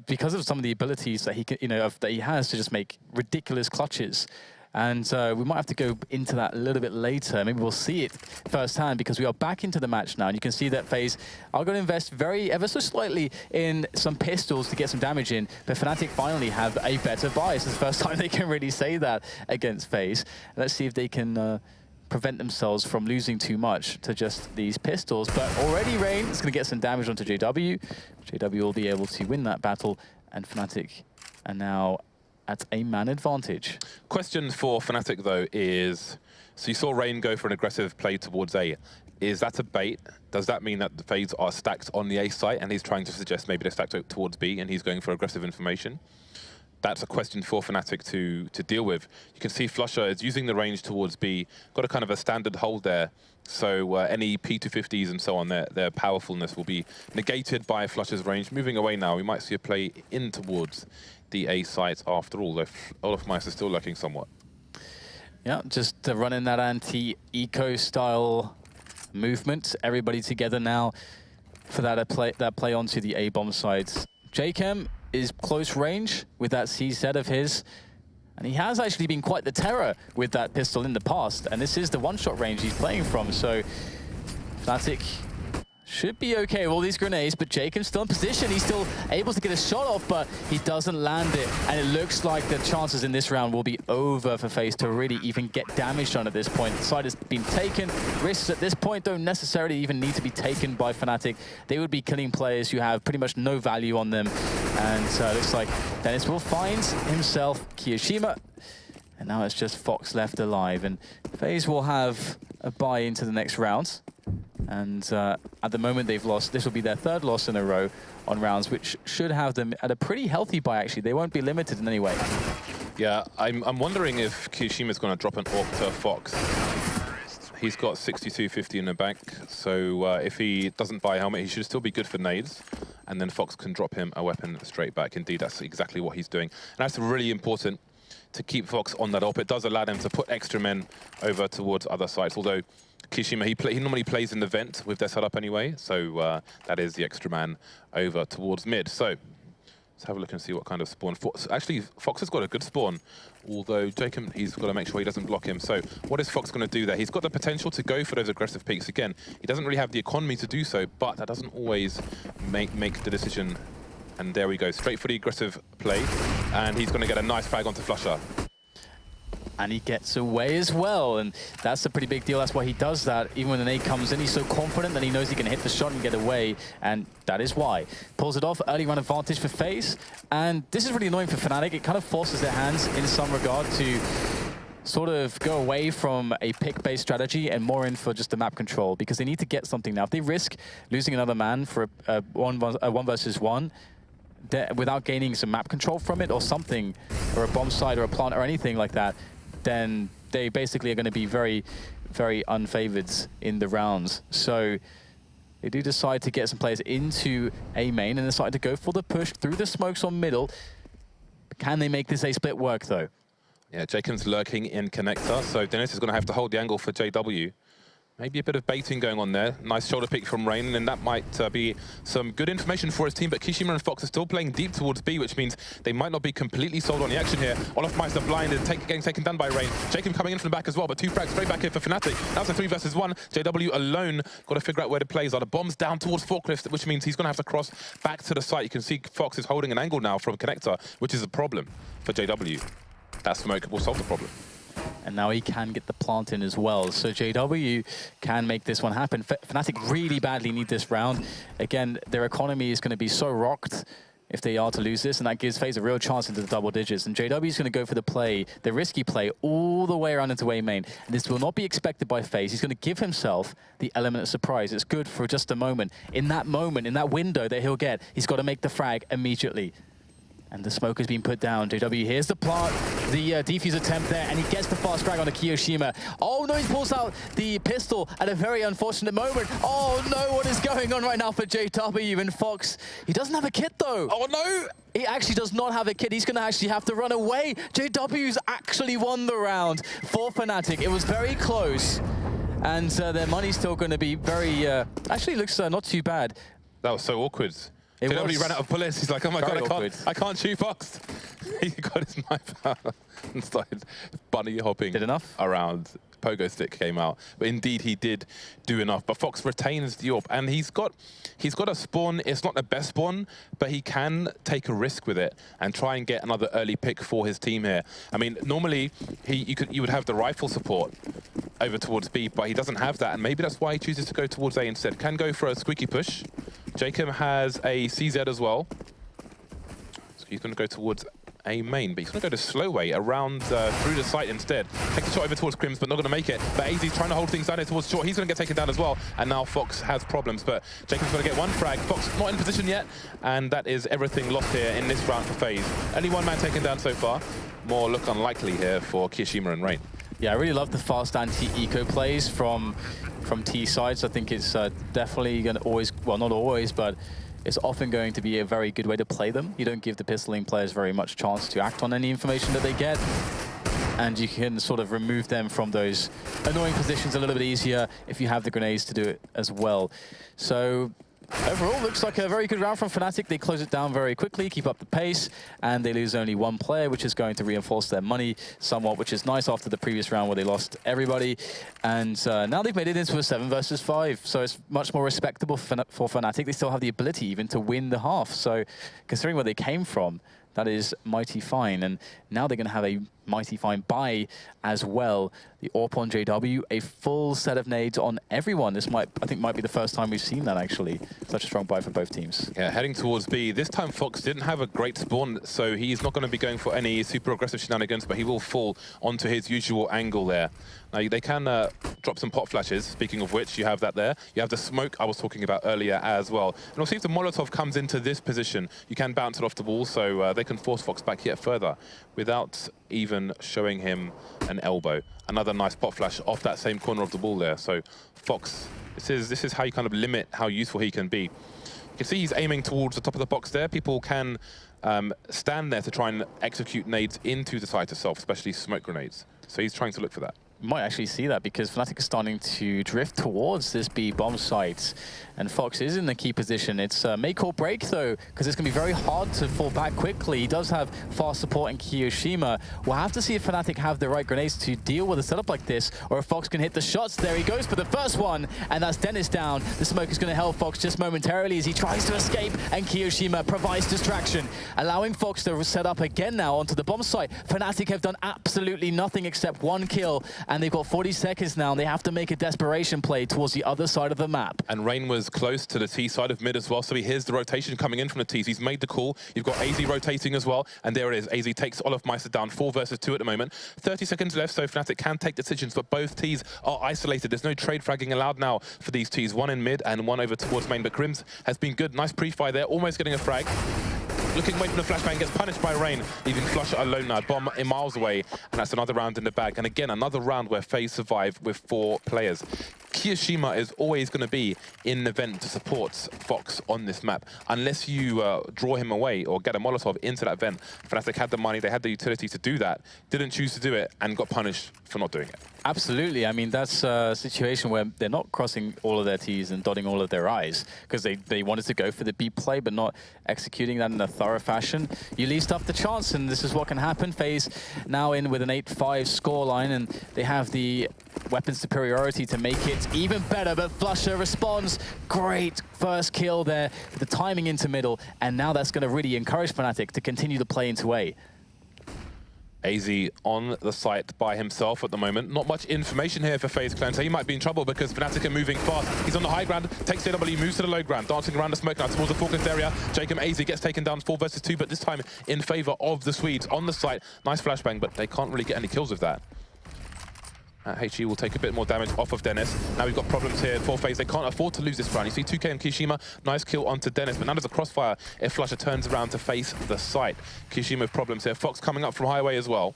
because of some of the abilities that he can, that he has to just make ridiculous clutches. And we might have to go into that a little bit later. Maybe we'll see it firsthand, because we are back into the match now. And you can see that FaZe are going to invest ever so slightly in some pistols to get some damage in. But Fnatic finally have a better buy. It's the first time they can really say that against FaZe. Let's see if they can prevent themselves from losing too much to just these pistols. But already Rain is going to get some damage onto JW. JW will be able to win that battle. And Fnatic are now at a man advantage. Question for Fnatic, though, is, so you saw Rain go for an aggressive play towards A. Is that a bait? Does that mean that the FaZe are stacked on the A site and he's trying to suggest maybe they're stacked towards B and he's going for aggressive information? That's a question for Fnatic to deal with. You can see Flusher is using the range towards B, got a kind of a standard hold there. So any P250s and so on, their powerfulness will be negated by Flusher's range. Moving away now, we might see a play in towards the A site after all, though Olofmeister is still lurking somewhat. Yeah, just running that anti-eco style movement. Everybody together now for that play onto the A bomb sides. JChem is close range with that C set of his, and he has actually been quite the terror with that pistol in the past, and this is the one-shot range he's playing from, so Fnatic should be okay with all these grenades, but Jacob's still in position. He's still able to get a shot off, but he doesn't land it. And it looks like the chances in this round will be over for FaZe to really even get damage done at this point. The side has been taken. Risks at this point don't necessarily even need to be taken by Fnatic. They would be killing players who have pretty much no value on them. And it looks like Dennis will find himself Kiyoshima. And now it's just Fox left alive. And FaZe will have a bye into the next round. And at the moment they've lost, this will be their 3rd loss in a row on rounds, which should have them at a pretty healthy bye, actually. They won't be limited in any way. Yeah, I'm wondering if Kiyoshima's going to drop an AWP to Fox. He's got 6250 in the bank, so if he doesn't buy a helmet, he should still be good for nades. And then Fox can drop him a weapon straight back. Indeed, that's exactly what he's doing. And that's really important. to keep Fox on that op. It does allow them to put extra men over towards other sites, although Kishima, he normally plays in the vent with their setup anyway, so that is the extra man over towards mid. So let's have a look and see what kind of spawn. Actually, Fox has got a good spawn, although Jacob, he's got to make sure he doesn't block him. So what is Fox going to do there? He's got the potential to go for those aggressive peaks again. He doesn't really have the economy to do so, but that doesn't always make the decision. And there we go, straight for the aggressive play. And he's going to get a nice frag onto Flusher. And he gets away as well, and that's a pretty big deal. That's why he does that. Even when the nade comes in, he's so confident that he knows he can hit the shot and get away, and that is why. Pulls it off, early run advantage for FaZe, and this is really annoying for Fnatic. It kind of forces their hands in some regard to sort of go away from a pick-based strategy and more in for just the map control, because they need to get something now. If they risk losing another man for a one versus one, without gaining some map control from it or something, or a bomb site or a plant or anything like that, then they basically are going to be very, very unfavored in the rounds. So they do decide to get some players into A main and decide to go for the push through the smokes on middle. Can they make this A split work though? Yeah, Jacob's lurking in connector, so Dennis is going to have to hold the angle for JW. Maybe a bit of baiting going on there. Nice shoulder pick from Rain, and that might be some good information for his team. But Kishima and Fox are still playing deep towards B, which means they might not be completely sold on the action here. Olofmeister blinded, getting taken down by Rain. Jacob coming in from the back as well, but 2 frags straight back here for Fnatic. That's a 3 versus 1. JW alone. Got to figure out where the plays are. The bomb's down towards Forklift, which means he's going to have to cross back to the site. You can see Fox is holding an angle now from connector, which is a problem for JW. That smoke will solve the problem. And now he can get the plant in as well. So JW can make this one happen. Fnatic really badly need this round. Again, their economy is going to be so rocked if they are to lose this, and that gives FaZe a real chance into the double digits. And JW is going to go for the play, the risky play, all the way around into A main. And this will not be expected by FaZe. He's going to give himself the element of surprise. It's good for just a moment. In that moment, in that window that he'll get, he's got to make the frag immediately. And the smoke has been put down. JW here's the plant, the defuse attempt there, and he gets the fast frag on the Kiyoshima. Oh no, he pulls out the pistol at a very unfortunate moment. Oh no, what is going on right now for JW? And Fox, he doesn't have a kit though. Oh no! He actually does not have a kit. He's going to actually have to run away. JW's actually won the round for Fnatic. It was very close. And their money's still going to be very, actually looks not too bad. That was so awkward. Nobody ran out of bullets. He's like, oh my god, I can't shoot Fox. He got his knife out and started bunny hopping around. Pogo stick came out, but indeed he did do enough. But Fox retains the AWP, and he's got a spawn. It's not the best spawn, but he can take a risk with it and try and get another early pick for his team here. I mean, normally you would have the rifle support over towards B, but he doesn't have that, and maybe that's why he chooses to go towards A instead. Can go for a squeaky push. Jacob has a CZ as well, so he's going to go towards A main, but he's going to go to slow way around through the site instead. Take the shot over towards Crims, but not going to make it. But AZ's trying to hold things down here towards short. He's going to get taken down as well, and now Fox has problems, but Jacob's going to get one frag. Fox not in position yet, and that is everything lost here in this round for FaZe. Only one man taken down so far. More look unlikely here for Kishima and Rain. Yeah, I really love the fast anti-eco plays from T sides. I think it's definitely going to always, well, not always, but it's often going to be a very good way to play them. You don't give the pistoling players very much chance to act on any information that they get, and you can sort of remove them from those annoying positions a little bit easier if you have the grenades to do it as well. So overall, looks like a very good round from Fnatic. They close it down very quickly, keep up the pace, and they lose only one player, which is going to reinforce their money somewhat, which is nice after the previous round where they lost everybody. And now they've made it into a 7 versus 5, so it's much more respectable for Fnatic. They still have the ability even to win the half, so considering where they came from, that is mighty fine. And now they're going to have a mighty fine buy as well. The AWP on JW, a full set of nades on everyone. This I think might be the first time we've seen that actually. Such a strong buy for both teams. Yeah, heading towards B. This time Fox didn't have a great spawn, so he's not going to be going for any super aggressive shenanigans, but he will fall onto his usual angle there. Now they can drop some pot flashes, speaking of which, you have that there. You have the smoke I was talking about earlier as well. And we'll see if the Molotov comes into this position. You can bounce it off the wall, so they can force Fox back yet further without even showing him an elbow. Another nice pot flash off that same corner of the wall there. So Fox, this is how you kind of limit how useful he can be. You can see he's aiming towards the top of the box there. People can stand there to try and execute nades into the site itself, especially smoke grenades. So he's trying to look for that. Might actually see that because Fnatic is starting to drift towards this B bomb site, and Fox is in the key position. It's make or break though, because it's going to be very hard to fall back quickly. He does have fast support in Kiyoshima. We'll have to see if Fnatic have the right grenades to deal with a setup like this, or if Fox can hit the shots. There he goes for the first one, and that's Dennis down. The smoke is going to help Fox just momentarily as he tries to escape, and Kiyoshima provides distraction, allowing Fox to set up again now onto the bomb site. Fnatic have done absolutely nothing except one kill, and they've got 40 seconds now, and they have to make a desperation play towards the other side of the map. And Rain was close to the T side of mid as well, so he hears the rotation coming in from the Ts. He's made the call. You've got AZ rotating as well, and there it is. AZ takes Olofmeister down, 4 versus 2 at the moment. 30 seconds left, so Fnatic can take decisions, but both Ts are isolated. There's no trade fragging allowed now for these Ts. One in mid and one over towards main, but Grims has been good. Nice pre-fire there, almost getting a frag. Looking away from the flashbang, gets punished by Rain, leaving Flusher alone now. Bomb in miles away, and that's another round in the bag. And again, another round where FaZe survive with 4 players. Kiyoshima is always going to be in the vent to support Fox on this map. Unless you draw him away or get a Molotov into that vent. Fnatic had the money, they had the utility to do that, didn't choose to do it, and got punished for not doing it. Absolutely. I mean, that's a situation where they're not crossing all of their T's and dotting all of their I's because they wanted to go for the B play, but not executing that in a thorough fashion. You leave stuff the chance, and this is what can happen. FaZe now in with an 8-5 scoreline, and they have the weapon superiority to make it even better, but Flusher responds. Great first kill there, the timing into middle, and now that's going to really encourage Fnatic to continue to play into A. AZ on the site by himself at the moment. Not much information here for FaZe Clan, so he might be in trouble because Fnatic are moving fast. He's on the high ground, takes JW, moves to the low ground, dancing around the smoke now towards the forklift area. Jacob AZ gets taken down 4 versus 2, but this time in favor of the Swedes on the site. Nice flashbang, but they can't really get any kills with that. HE will take a bit more damage off of Dennis. Now we've got problems here for FaZe. They can't afford to lose this round. You see 2K and Kiyoshima, nice kill onto Dennis, but now there's a crossfire if Flusher turns around to face the site. Kiyoshima with problems here. Fox coming up from highway as well.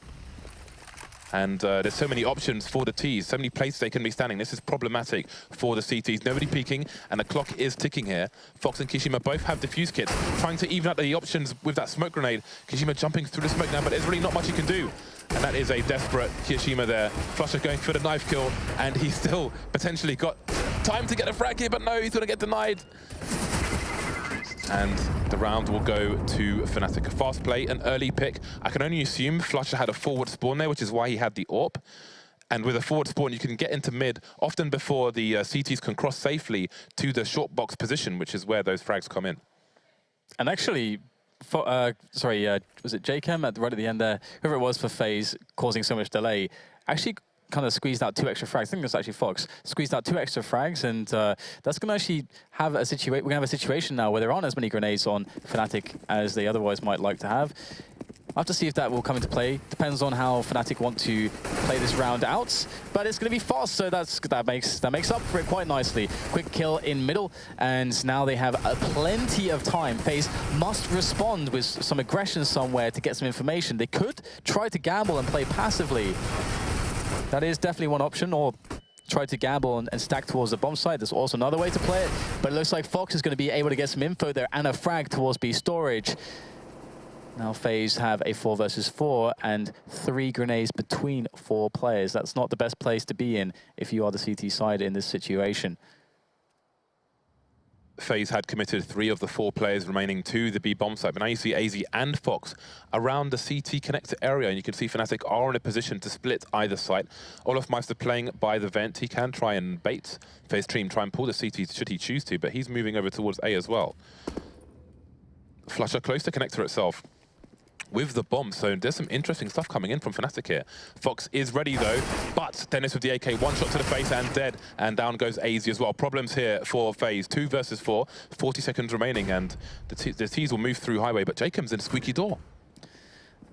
And there's so many options for the Ts, so many places they can be standing. This is problematic for the CTs. Nobody peeking, and the clock is ticking here. Fox and Kiyoshima both have defuse kits, trying to even out the options with that smoke grenade. Kiyoshima jumping through the smoke now, but there's really not much he can do. And that is a desperate Kiyoshima there. Flusher going for the knife kill, and he's still potentially got time to get a frag here, but no, he's going to get denied. And the round will go to Fnatic. A fast play, an early pick. I can only assume Flusher had a forward spawn there, which is why he had the AWP. And with a forward spawn, you can get into mid often before the CTs can cross safely to the short box position, which is where those frags come in. And actually, was it JChem right at the end there? Whoever it was for FaZe causing so much delay, actually kind of squeezed out 2 extra frags. I think it was actually Fox. Squeezed out 2 extra frags, and that's going to actually have a situation. We're going to have a situation now where there aren't as many grenades on Fnatic as they otherwise might like to have. I'll have to see if that will come into play. Depends on how Fnatic want to play this round out, but it's going to be fast, so that makes up for it quite nicely. Quick kill in middle, and now they have plenty of time. FaZe must respond with some aggression somewhere to get some information. They could try to gamble and play passively. That is definitely one option, or try to gamble and stack towards the bomb site. There's also another way to play it, but it looks like Fox is going to be able to get some info there and a frag towards B storage. Now FaZe have a 4 versus 4 and 3 grenades between 4 players. That's not the best place to be in if you are the CT side in this situation. FaZe had committed 3 of the 4 players remaining to the B bomb site, but now you see AZ and Fox around the CT connector area, and you can see Fnatic are in a position to split either site. Olofmeister playing by the vent. He can try and bait FaZe Dream, try and pull the CT should he choose to, but he's moving over towards A as well. Flusher close to connector itself with the bomb, so there's some interesting stuff coming in from Fnatic here. Fox is ready though, but Dennis with the AK, 1 shot to the face and dead, and down goes AZ as well. Problems here for FaZe, 2 versus 4, 40 seconds remaining, and the T's will move through highway, but Jacob's in a squeaky door.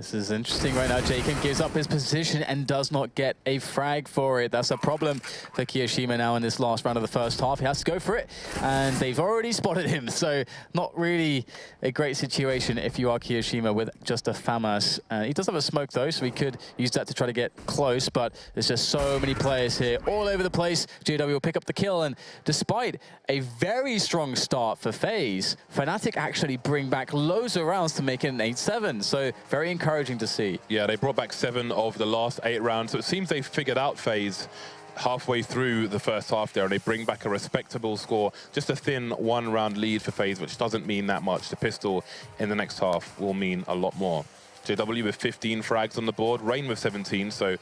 This is interesting right now. Jacob gives up his position and does not get a frag for it. That's a problem for Kiyoshima now in this last round of the first half. He has to go for it, and they've already spotted him. So not really a great situation if you are Kiyoshima with just a FAMAS. He does have a smoke though, so he could use that to try to get close, but there's just so many players here all over the place. JW will pick up the kill, and despite a very strong start for FaZe, Fnatic actually bring back loads of rounds to make it an 8-7. So very encouraging to see. Yeah, they brought back 7 of the last 8 rounds, so it seems they figured out FaZe halfway through the first half there, and they bring back a respectable score. Just a thin 1-round lead for FaZe, which doesn't mean that much. The pistol in the next half will mean a lot more. JW with 15 frags on the board, Rain with 17, so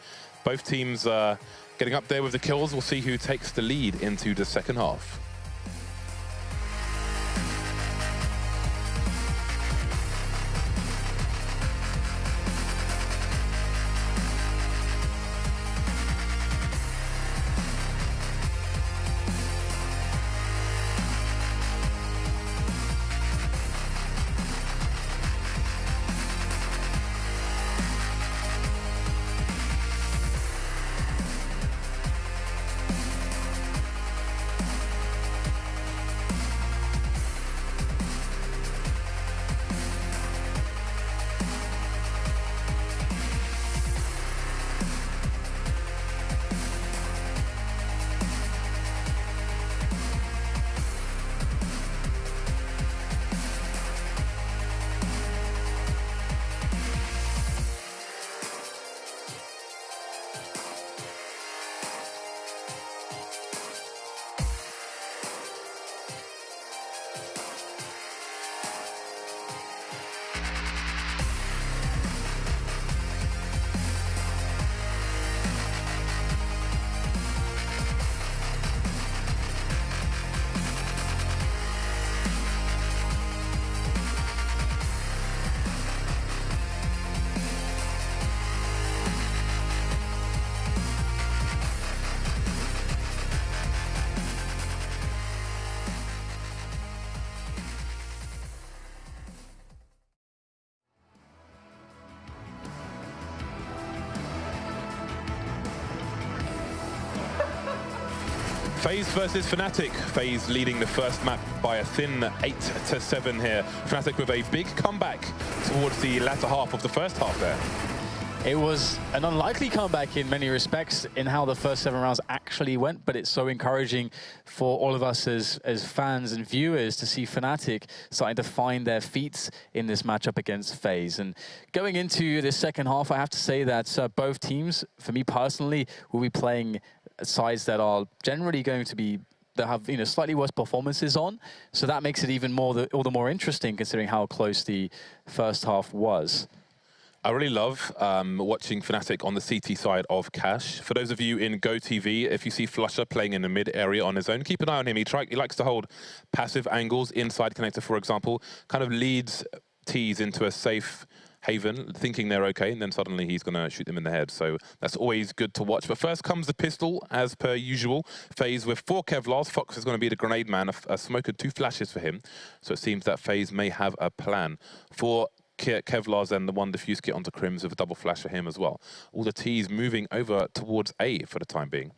both teams getting up there with the kills. We'll see who takes the lead into the second half. FaZe versus Fnatic. FaZe leading the first map by a thin 8-7 here. Fnatic with a big comeback towards the latter half of the first half there. It was an unlikely comeback in many respects in how the first 7 rounds actually went, but it's so encouraging for all of us as fans and viewers to see Fnatic starting to find their feet in this matchup against FaZe. And going into this second half, I have to say that both teams, for me personally, will be playing sides that are generally going to be that have slightly worse performances on, so that makes it even more all the more interesting considering how close the first half was. I really love watching Fnatic on the CT side of Cash. For those of you in GoTV, if you see Flusher playing in the mid area on his own, keep an eye on him. He likes to hold passive angles inside connector, for example, kind of leads tees into a safe haven, thinking they're okay, and then suddenly he's going to shoot them in the head. So that's always good to watch. But first comes the pistol, as per usual. FaZe with 4 Kevlars. Fox is going to be the grenade man, a smoke and 2 flashes for him. So it seems that FaZe may have a plan for Kevlars and the 1 diffuse kit onto Crims with a double flash for him as well. All the T's moving over towards A for the time being.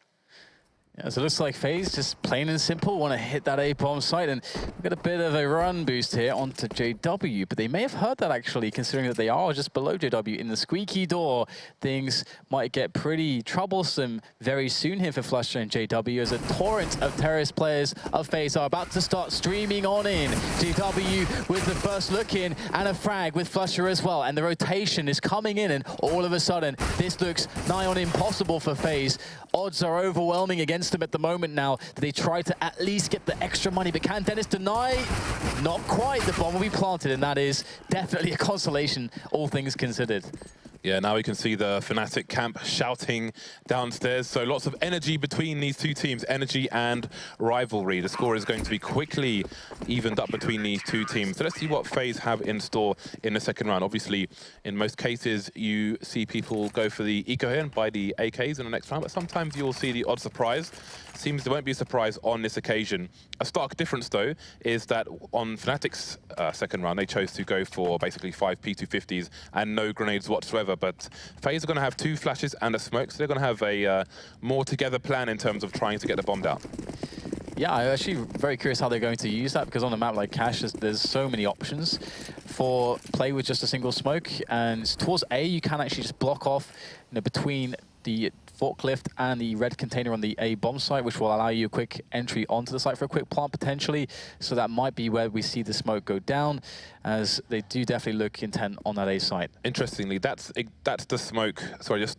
Yeah, so it looks like FaZe, just plain and simple, want to hit that A-bomb site, and we've got a bit of a run boost here onto JW, but they may have heard that actually, considering that they are just below JW in the squeaky door. Things might get pretty troublesome very soon here for Flusher and JW, as a torrent of terrorist players of FaZe are about to start streaming on in. JW with the first look in, and a frag with Flusher as well, and the rotation is coming in, and all of a sudden, this looks nigh on impossible for FaZe. Odds are overwhelming against them at the moment now. They try to at least get the extra money, but can Dennis deny? Not quite. The bomb will be planted, and that is definitely a consolation, all things considered. Yeah, now we can see the Fnatic camp shouting downstairs. So lots of energy between these two teams, energy and rivalry. The score is going to be quickly evened up between these two teams. So let's see what FaZe have in store in the second round. Obviously, in most cases, you see people go for the eco here and buy the AKs in the next round, but sometimes you'll see the odd surprise. Seems there won't be a surprise on this occasion. A stark difference, though, is that on Fnatic's second round, they chose to go for basically 5 P250s and no grenades whatsoever. But FaZe are going to have 2 flashes and a smoke, so they're going to have a more together plan in terms of trying to get the bomb down. Yeah, I'm actually very curious how they're going to use that, because on a map like Cash, there's so many options for play with just a single smoke. And towards A, you can actually just block off, between the forklift and the red container on the A bomb site, which will allow you a quick entry onto the site for a quick plant potentially. So that might be where we see the smoke go down, as they do definitely look intent on that A site. Interestingly, that's the smoke. Sorry, just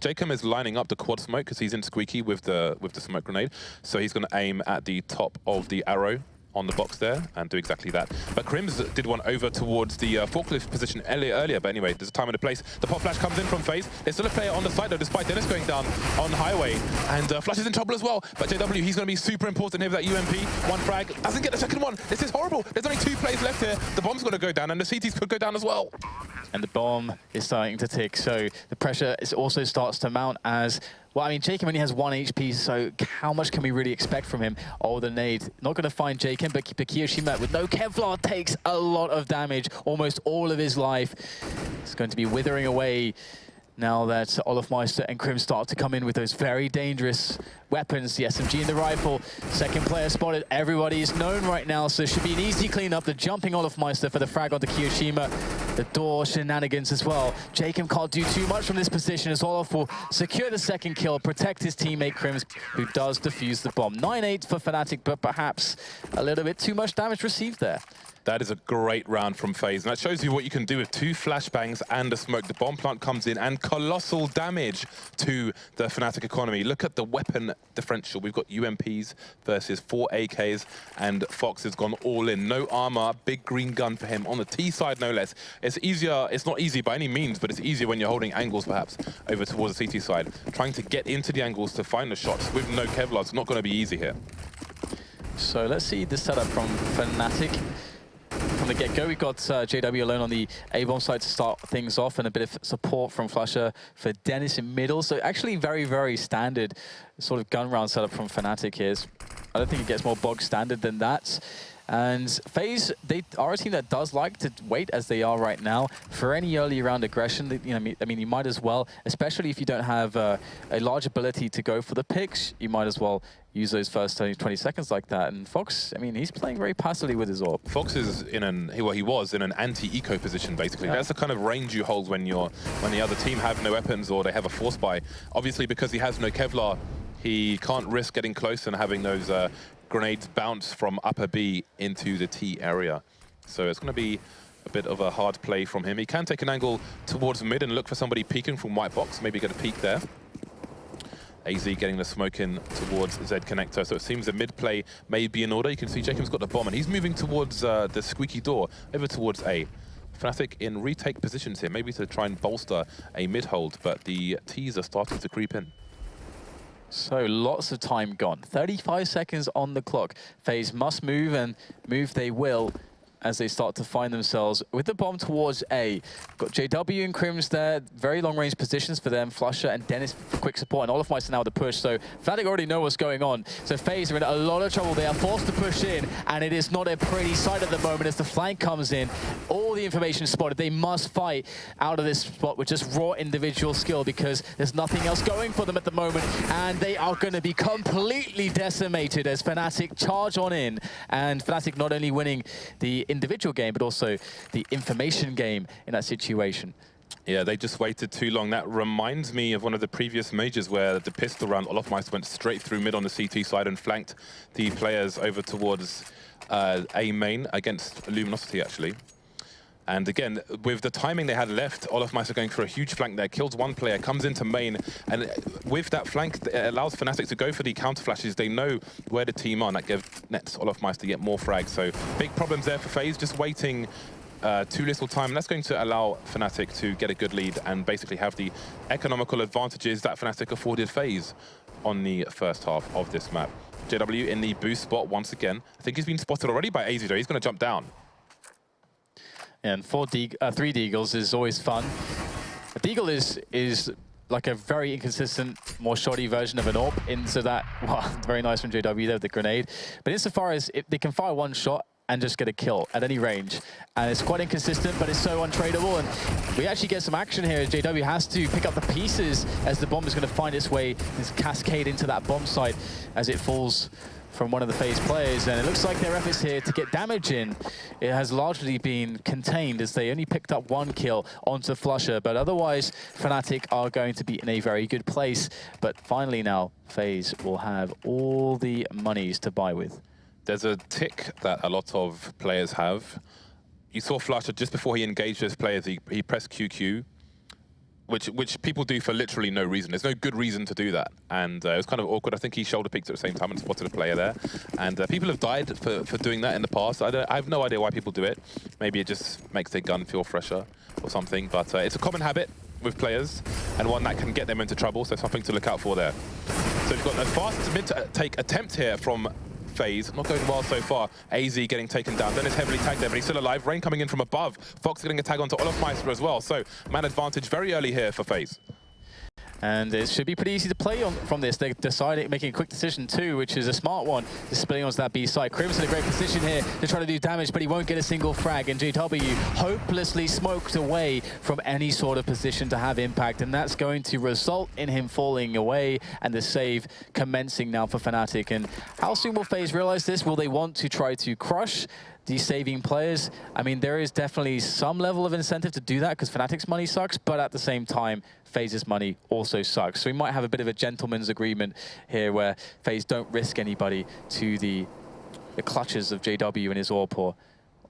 Jacob is lining up the quad smoke because he's in squeaky with the smoke grenade. So he's going to aim at the top of the arrow on the box there and do exactly that. But Crims did one over towards the forklift position earlier, but anyway, there's a time and a place. The pop flash comes in from FaZe. There's still a player on the side though, despite Dennis going down on highway, and Flash is in trouble as well. But JW, he's going to be super important here with that UMP. 1 frag, doesn't get the second one. This is horrible. There's only 2 plays left here. The bomb's going to go down, and the CTs could go down as well. And the bomb is starting to tick, so the pressure also starts to mount as... Well, I mean, Jacob only has 1 HP, so how much can we really expect from him? Oh, the nade. Not going to find Jacob, but Kiyoshima with no Kevlar takes a lot of damage, almost all of his life. It's going to be withering away now that Olofmeister and Krim start to come in with those very dangerous weapons. The SMG and the rifle. Second player spotted. Everybody is known right now, so it should be an easy cleanup. The jumping Olofmeister for the frag onto Kiyoshima. The door shenanigans as well. Jacob can't do too much from this position as Olof will secure the second kill, protect his teammate Crims, who does defuse the bomb. 9-8 for Fnatic, but perhaps a little bit too much damage received there. That is a great round from FaZe, and that shows you what you can do with 2 flashbangs and a smoke. The bomb plant comes in, and colossal damage to the Fnatic economy. Look at the weapon differential. We've got UMPs versus 4 AKs, and Fox has gone all in. No armor, big green gun for him on the T side, no less. It's easier. It's not easy by any means, but it's easier when you're holding angles, perhaps, over towards the CT side. Trying to get into the angles to find the shots with no Kevlar is not going to be easy here. So let's see the setup from Fnatic. From the get-go, we've got JW alone on the A-bomb side to start things off, and a bit of support from Flasher for Dennis in middle. So actually very, very standard sort of gun round setup from Fnatic here. I don't think it gets more bog standard than that. And FaZe, they are a team that does like to wait, as they are right now, for any early round aggression. I mean, you might as well, especially if you don't have a large ability to go for the picks, you might as well use those first 20 seconds like that. And Fox, I mean, he's playing very passively with his AWP. Fox is in he was in an anti-eco position, basically. Yeah. That's the kind of range you hold when the other team have no weapons or they have a force buy. Obviously, because he has no Kevlar, he can't risk getting close and having those grenades bounce from upper B into the T area. So it's going to be a bit of a hard play from him. He can take an angle towards mid and look for somebody peeking from white box, maybe get a peek there. AZ getting the smoke in towards Z connector, so it seems the mid play may be in order. You can see Jacob's got the bomb and he's moving towards the squeaky door, over towards A. Fnatic in retake positions here, maybe to try and bolster a mid hold, but the T's are starting to creep in. So lots of time gone. 35 seconds on the clock. FaZe must move, and move they will as they start to find themselves with the bomb towards A. Got JW and Crims there, very long-range positions for them. Flusher and Dennis for quick support, and Olofmeister now the push. So Fnatic already know what's going on. So FaZe are in a lot of trouble. They are forced to push in, and it is not a pretty sight at the moment as the flank comes in. All the information is spotted. They must fight out of this spot with just raw individual skill, because there's nothing else going for them at the moment, and they are going to be completely decimated as Fnatic charge on in. And Fnatic not only winning the individual game, but also the information game in that situation. Yeah, they just waited too long. That reminds me of one of the previous majors where the pistol round Olofmeister went straight through mid on the CT side and flanked the players over towards A main against Luminosity, actually. And again, with the timing they had left, Olofmeister going for a huge flank there, kills one player, comes into main, and with that flank, it allows Fnatic to go for the counter flashes. They know where the team are, and that nets Olofmeister to get more frags. So big problems there for FaZe, just waiting too little time. And that's going to allow Fnatic to get a good lead and basically have the economical advantages that Fnatic afforded FaZe on the first half of this map. JW in the boost spot once again. I think he's been spotted already by AZ though. He's going to jump down. And 3 Deagles is always fun. A Deagle is like a very inconsistent, more shoddy version of an AWP into that, well, very nice from JW there with the grenade. But insofar as they can fire one shot and just get a kill at any range. And it's quite inconsistent, but it's so untradeable. And we actually get some action here as JW has to pick up the pieces as the bomb is going to find its way, this cascade into that bomb site as it falls from one of the FaZe players. And it looks like their efforts here to get damage in, it has largely been contained as they only picked up 1 kill onto Flusher. But otherwise, Fnatic are going to be in a very good place. But finally now, FaZe will have all the monies to buy with. There's a tick that a lot of players have. You saw Flusher just before he engaged those players, he pressed QQ, which people do for literally no reason. There's no good reason to do that. And it was kind of awkward. I think he shoulder picked at the same time and spotted a player there. And people have died for doing that in the past. I have no idea why people do it. Maybe it just makes their gun feel fresher or something. But it's a common habit with players and one that can get them into trouble. So something to look out for there. So we've got a fast mid-take attempt here from FaZe, not going well so far. AZ getting taken down, then is heavily tagged there, but he's still alive. Rain coming in from above. Fox getting a tag onto Olofmeister as well. So man advantage very early here for FaZe. And it should be pretty easy to play on from this. They decided making a quick decision too, which is a smart one, just splitting onto that B side. Crim's in a great position here to try to do damage, but he won't get a single frag. And JW hopelessly smoked away from any sort of position to have impact, and that's going to result in him falling away and the save commencing now for Fnatic. And how soon will FaZe realize this? Will they want to try to crush these saving players? I mean, there is definitely some level of incentive to do that because Fnatic's money sucks, but at the same time, FaZe's money also sucks. So we might have a bit of a gentleman's agreement here where FaZe don't risk anybody to the clutches of JW and his AWP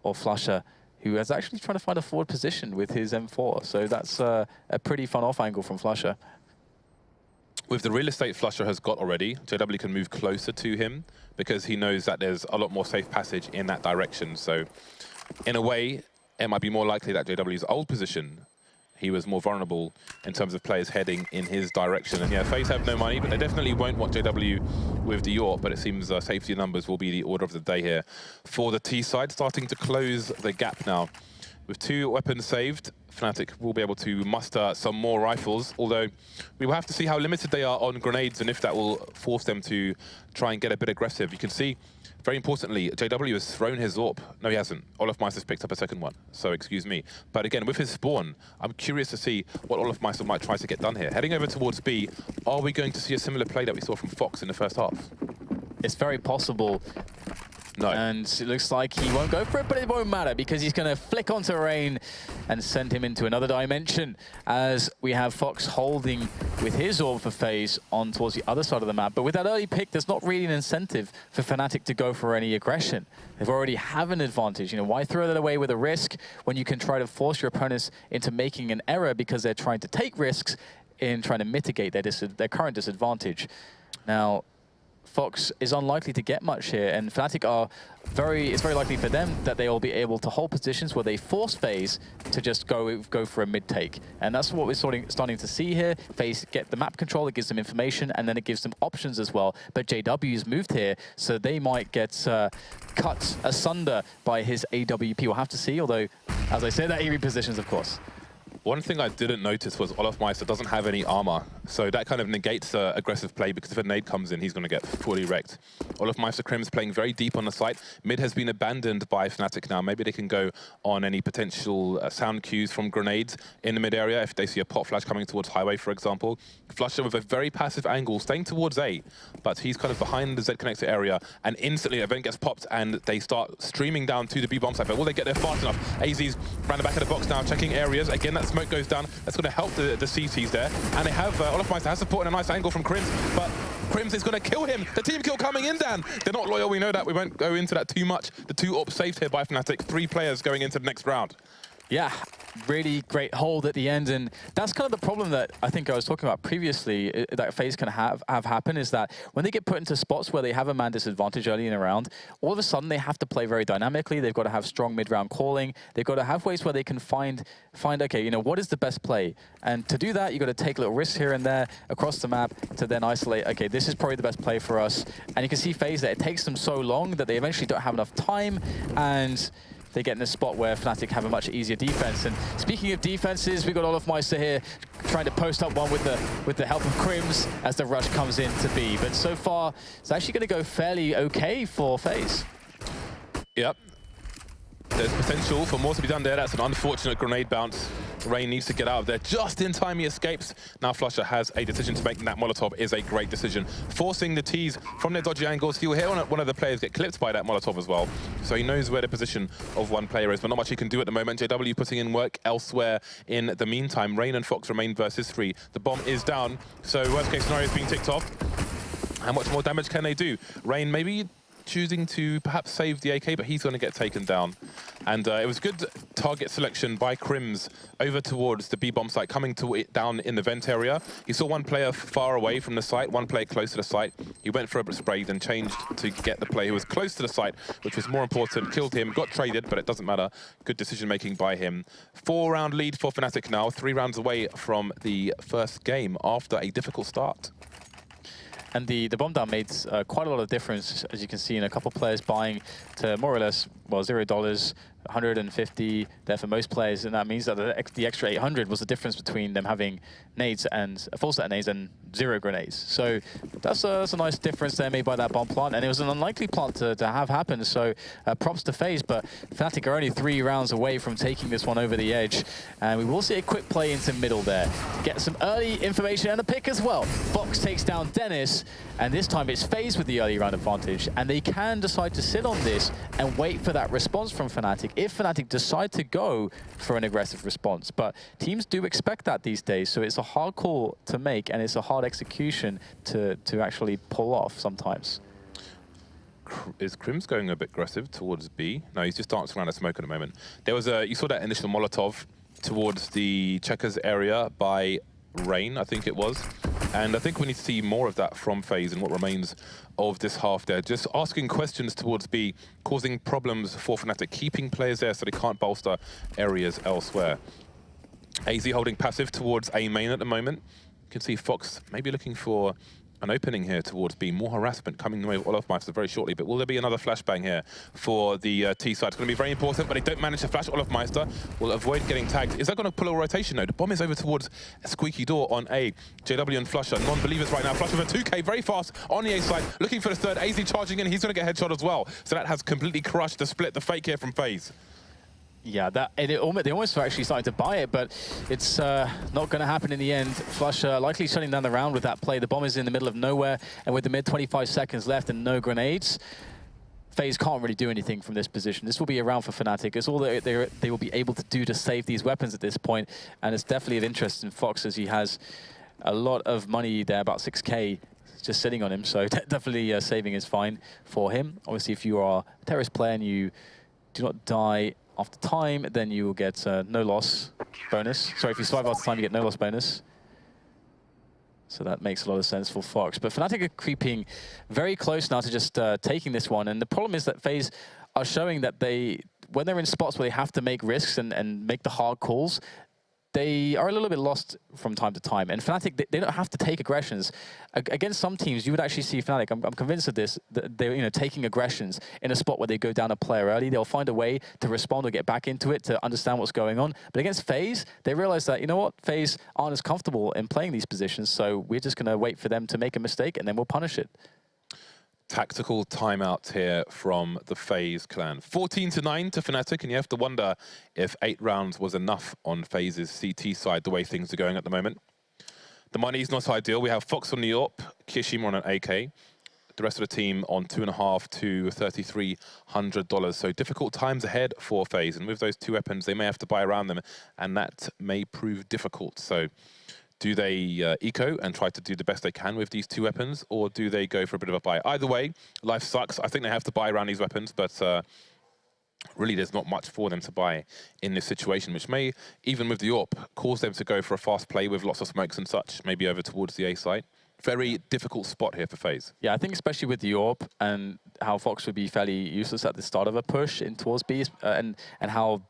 or Flusher, who is actually trying to find a forward position with his M4. So that's a pretty fun off angle from Flusher. With the real estate Flusher has got already, JW can move closer to him because he knows that there's a lot more safe passage in that direction. So in a way, it might be more likely that JW's old position, he was more vulnerable in terms of players heading in his direction. And yeah, FaZe have no money, but they definitely won't want JW with the York, but it seems safety numbers will be the order of the day here. For the T side, starting to close the gap now. With 2 weapons saved, Fnatic will be able to muster some more rifles, although we will have to see how limited they are on grenades and if that will force them to try and get a bit aggressive. You can see, very importantly, JW has thrown his AWP. No, he hasn't. Olofmeister's picked up a second one, so excuse me. But again, with his spawn, I'm curious to see what Olofmeister might try to get done here. Heading over towards B, are we going to see a similar play that we saw from Fox in the first half? It's very possible. No. And it looks like he won't go for it, but it won't matter because he's going to flick onto Rain and send him into another dimension as we have Fox holding with his AWP for FaZe on towards the other side of the map. But with that early pick, there's not really an incentive for Fnatic to go for any aggression. They've already have an advantage. You know, why throw that away with a risk when you can try to force your opponents into making an error because they're trying to take risks in trying to mitigate their current disadvantage. Now, Fox is unlikely to get much here, and Fnatic it's very likely for them that they will be able to hold positions where they force FaZe to just go for a mid-take. And that's what we're starting to see here. FaZe get the map control, it gives them information, and then it gives them options as well. But JW's moved here, so they might get cut asunder by his AWP. We'll have to see, although, as I said, that he repositions, of course. One thing I didn't notice was Olofmeister doesn't have any armor, so that kind of negates aggressive play because if a nade comes in, he's going to get fully wrecked. Olofmeister Crim's playing very deep on the site. Mid has been abandoned by Fnatic now. Maybe they can go on any potential sound cues from grenades in the mid area if they see a pot flash coming towards highway, for example. Flusher with a very passive angle, staying towards A, but he's kind of behind the Z connector area, and instantly an event gets popped and they start streaming down to the B bomb site. But will they get there fast enough? AZ's ran the back of the box now, checking areas. Again, that smoke goes down. That's going to help the CTs there. And they have Olofmeister has support and a nice angle from Crims, but Crims is going to kill him. The team kill coming in, Dan. They're not loyal, we know that. We won't go into that too much. The 2 AWPs saved here by Fnatic. 3 players going into the next round. Yeah, really great hold at the end, and that's kind of the problem that I think I was talking about previously that FaZe can have happen, is that when they get put into spots where they have a man disadvantage early in a round, all of a sudden they have to play very dynamically. They've got to have strong mid-round calling. They've got to have ways where they can find okay, you know, what is the best play? And to do that, you've got to take little risks here and there across the map to then isolate, okay, this is probably the best play for us. And you can see FaZe that it takes them so long that they eventually don't have enough time, and they get in a spot where Fnatic have a much easier defense. And speaking of defenses, we've got Olofmeister here trying to post up one with the help of Crims as the rush comes in to B. But so far, it's actually going to go fairly okay for FaZe. Yep. There's potential for more to be done there. That's an unfortunate grenade bounce. Rain needs to get out of there just in time. He escapes. Now Flusher has a decision to make, and that Molotov is a great decision. Forcing the T's from their dodgy angles. He'll hear one of the players get clipped by that Molotov as well. So he knows where the position of one player is, but not much he can do at the moment. JW putting in work elsewhere in the meantime. Rain and Fox remain versus 3. The bomb is down, so worst case scenario is being ticked off. How much more damage can they do? Rain maybe choosing to perhaps save the AK, but he's going to get taken down. And it was good target selection by Crims over towards the B-bomb site, coming to it down in the vent area. He saw one player far away from the site, one player close to the site. He went for a spray, then changed to get the player who was close to the site, which was more important. Killed him, got traded, but it doesn't matter. Good decision-making by him. 4-round lead for Fnatic now, 3 rounds away from the first game after a difficult start. And the bomb down made quite a lot of difference, as you can see, in a couple players buying to more or less, well, $0, 150 there for most players, and that means that the extra 800 was the difference between them having nades and a full set of nades and 0 grenades. So that's a nice difference there made by that bomb plant, and it was an unlikely plant to have happen. So props to FaZe, but Fnatic are only 3 rounds away from taking this one over the edge, and we will see a quick play into middle there. Get some early information and a pick as well. Fox takes down Dennis, and this time it's FaZe with the early round advantage, and they can decide to sit on this and wait for that response from Fnatic if Fnatic decide to go for an aggressive response. But teams do expect that these days, so it's a hard call to make, and it's a hard execution to actually pull off sometimes. Is Crims going a bit aggressive towards B? No, he's just dancing around the smoke at the moment. There was you saw that initial Molotov towards the checkers area by Rain, I think it was. And I think we need to see more of that from FaZe and what remains of this half there. Just asking questions towards B, causing problems for Fnatic, keeping players there so they can't bolster areas elsewhere. AZ holding passive towards A main at the moment. You can see Fox maybe looking for an opening here towards B. More harassment coming the way of Olofmeister very shortly, but will there be another flashbang here for the T side? It's going to be very important, but they don't manage to flash. Olofmeister will avoid getting tagged. Is that going to pull a rotation? No, the bomb is over towards a squeaky door on A. JW and Flusher, non-believers right now. Flusher with a 2K, very fast on the A side, looking for the third. AZ charging in, he's going to get headshot as well. So that has completely crushed the split, the fake here from FaZe. Yeah, they almost were actually starting to buy it, but it's not going to happen in the end. Flusher likely shutting down the round with that play. The bomb is in the middle of nowhere, and with the mid 25 seconds left and no grenades, FaZe can't really do anything from this position. This will be a round for Fnatic. It's all that they will be able to do to save these weapons at this point, and it's definitely of interest in Fox as he has a lot of money there, about 6K just sitting on him, so definitely saving is fine for him. Obviously, if you are a terrorist player and you do not die after time, then you will get no loss bonus. Sorry, if you survive after time, you get no loss bonus. So that makes a lot of sense for Fox. But Fnatic are creeping very close now to just taking this one. And the problem is that FaZe are showing that when they're in spots where they have to make risks and make the hard calls, they are a little bit lost from time to time. And Fnatic, they don't have to take aggressions. Against some teams, you would actually see Fnatic, I'm convinced of this, that they're taking aggressions in a spot where they go down a player early. They'll find a way to respond or get back into it to understand what's going on. But against FaZe, they realize that, you know what, FaZe aren't as comfortable in playing these positions, so we're just going to wait for them to make a mistake and then we'll punish it. Tactical timeout here from the FaZe clan. 14-9 to Fnatic, and you have to wonder if 8 rounds was enough on FaZe's CT side, the way things are going at the moment. The money is not ideal. We have Fox on the AWP, Kishima on an AK, the rest of the team on $2,500 to $3,300. So difficult times ahead for FaZe, and with those 2 weapons, they may have to buy around them, and that may prove difficult. So do they eco and try to do the best they can with these 2 weapons, or do they go for a bit of a buy? Either way, life sucks. I think they have to buy around these weapons, but really there's not much for them to buy in this situation, which may, even with the AWP, cause them to go for a fast play with lots of smokes and such, maybe over towards the A site. Very difficult spot here for FaZe. Yeah, I think especially with the AWP and how Fox would be fairly useless at the start of a push in towards B, and how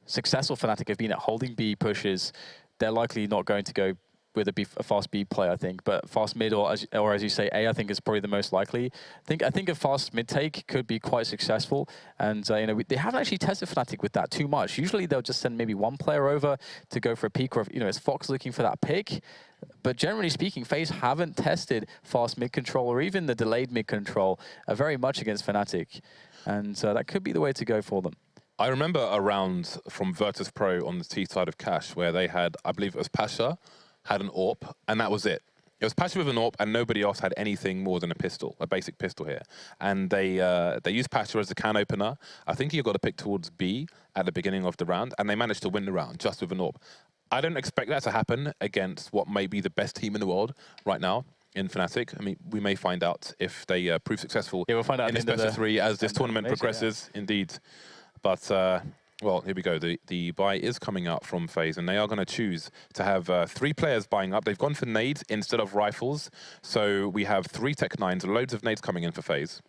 successful Fnatic have been at holding B pushes, they're likely not going to go with a fast B play, I think. But fast mid, or as you say, A, I think is probably the most likely. I think a fast mid take could be quite successful, and you know, they haven't actually tested Fnatic with that too much. Usually they'll just send maybe one player over to go for a peek, or you know, it's Fox looking for that pick. But generally speaking, FaZe haven't tested fast mid control or even the delayed mid control very much against Fnatic, and that could be the way to go for them. I remember a round from Virtus Pro on the T side of Cash where they had, I believe it was Pasha, had an AWP, and that was it. It was Pasha with an AWP, and nobody else had anything more than a pistol, a basic pistol here. And they used Pasha as a can opener. I think he got a pick towards B at the beginning of the round, and they managed to win the round just with an AWP. I don't expect that to happen against what may be the best team in the world right now in Fnatic. I mean, we may find out if they prove successful we'll find out in this best of 3 as this tournament progresses, indeed. But, well, here we go. The buy is coming out from FaZe, and they are going to choose to have 3 players buying up. They've gone for nades instead of rifles. So we have 3 Tech 9s, loads of nades coming in for FaZe.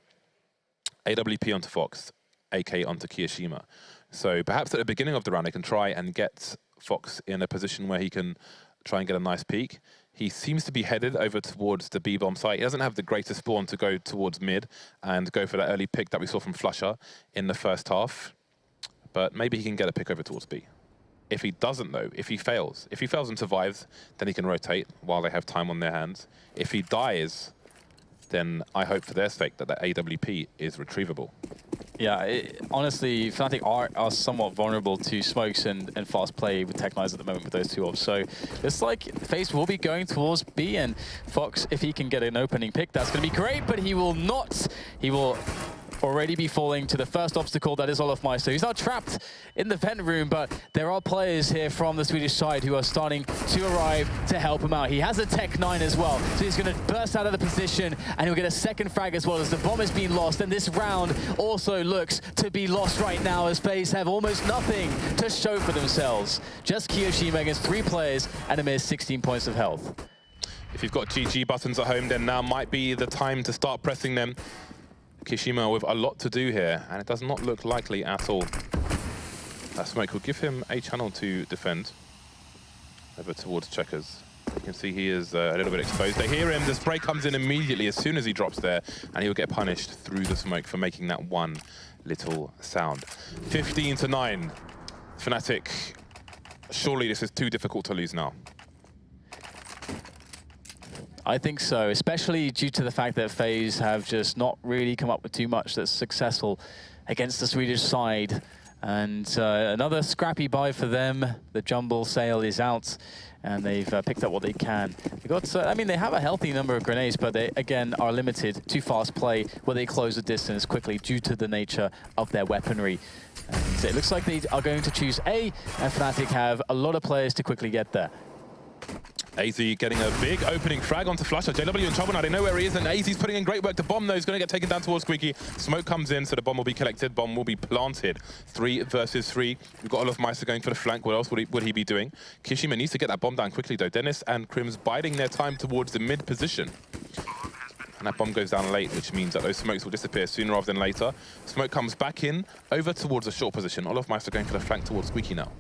AWP onto Fox, AK onto Kiyoshima. So perhaps at the beginning of the round, they can try and get Fox in a position where he can try and get a nice peek. He seems to be headed over towards the B-bomb site. He doesn't have the greatest spawn to go towards mid and go for that early pick that we saw from Flusher in the first half. But maybe he can get a pick over towards B. If he doesn't, though, if he fails and survives, then he can rotate while they have time on their hands. If he dies, then I hope for their sake that the AWP is retrievable. Yeah, honestly, Fnatic are somewhat vulnerable to smokes and fast play with Tech 9s at the moment with those 2 ops. So it's like FaZe will be going towards B, and Fox, if he can get an opening pick, that's going to be great, but he will not. He will already be falling to the first obstacle, that is Olofmeister. He's now trapped in the vent room, but there are players here from the Swedish side who are starting to arrive to help him out. He has a Tech 9 as well, so he's going to burst out of the position, and he'll get a second frag as well as the bomb has been lost. And this round also looks to be lost right now as FaZe have almost nothing to show for themselves. Just Kiyoshima against 3 players and a mere 16 points of health. If you've got GG buttons at home, then now might be the time to start pressing them. Kiyoshima with a lot to do here, and it does not look likely at all. That smoke will give him a channel to defend over towards Checkers. You can see he is a little bit exposed. They hear him, the spray comes in immediately as soon as he drops there, and he'll get punished through the smoke for making that one little sound. 15-9. Fnatic, surely this is too difficult to lose now. I think so, especially due to the fact that FaZe have just not really come up with too much that's successful against the Swedish side. And another scrappy buy for them. The jumble sale is out, and they've picked up what they can. They got, I mean, they have a healthy number of grenades, but they, again, are limited to fast play, where they close the distance quickly due to the nature of their weaponry. And it looks like they are going to choose A, and Fnatic have a lot of players to quickly get there. AZ getting a big opening frag onto Flusher. JW in trouble now, they know where he is, and AZ's putting in great work. The bomb, though, is going to get taken down towards Squeaky. Smoke comes in, so the bomb will be collected. Bomb will be planted. 3 versus 3. We've got Olofmeister going for the flank. What else would he be doing? Kiyoshima needs to get that bomb down quickly, though. Dennis and Crims biding their time towards the mid position. And that bomb goes down late, which means that those smokes will disappear sooner rather than later. Smoke comes back in, over towards a short position. Olofmeister going for the flank towards Squeaky now.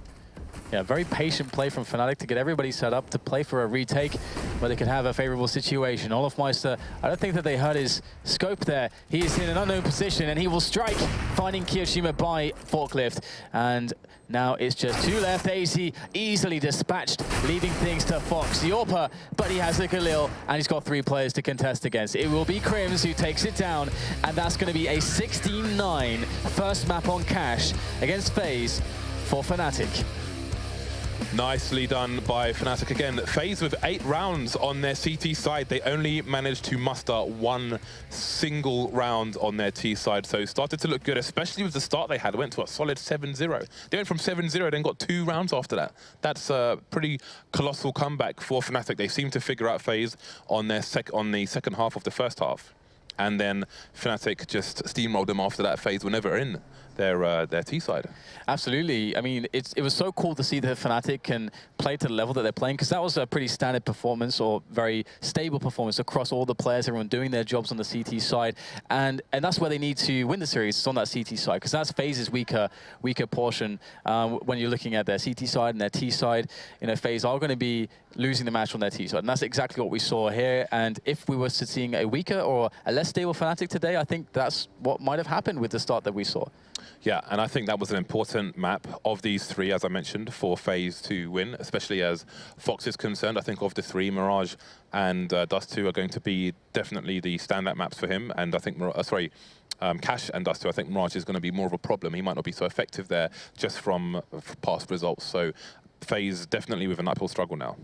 Yeah, very patient play from Fnatic to get everybody set up to play for a retake where they could have a favorable situation. Olofmeister, I don't think that they heard his scope there. He is in an unknown position, and he will strike, finding Kiyoshima by forklift. And now it's just 2 left. AZ easily dispatched, leaving things to Fox. The AWPer, but he has the Galil, and he's got 3 players to contest against. It will be Crims who takes it down, and that's going to be a 16-9 first map on Cash against FaZe for Fnatic. Nicely done by Fnatic again. FaZe with 8 rounds on their CT side. They only managed to muster 1 single round on their T side. So started to look good, especially with the start they had. Went to a solid 7-0. They went from 7-0, then got 2 rounds after that. That's a pretty colossal comeback for Fnatic. They seem to figure out FaZe on their the second half of the first half. and then Fnatic just steamrolled them after that. FaZe were never in their T side. Absolutely. I mean, it was so cool to see that Fnatic can play to the level that they're playing, because that was a pretty standard performance, or very stable performance across all the players, everyone doing their jobs on the CT side, and that's where they need to win the series. It's on that CT side, because that's FaZe's weaker portion. When you're looking at their CT side and their T side, you know, FaZe are going to be losing the match on their T side, and that's exactly what we saw here. And if we were seeing a weaker or a less stable Fnatic today, I think that's what might have happened with the start that we saw. Yeah, and I think that was an important map of these three, as I mentioned, for FaZe to win, especially as Fox is concerned. I think of the three, Mirage and Dust2 are going to be definitely the standout maps for him. And I think, Cash and Dust2, I think Mirage is going to be more of a problem. He might not be so effective there just from past results. So FaZe definitely with an uphill struggle now.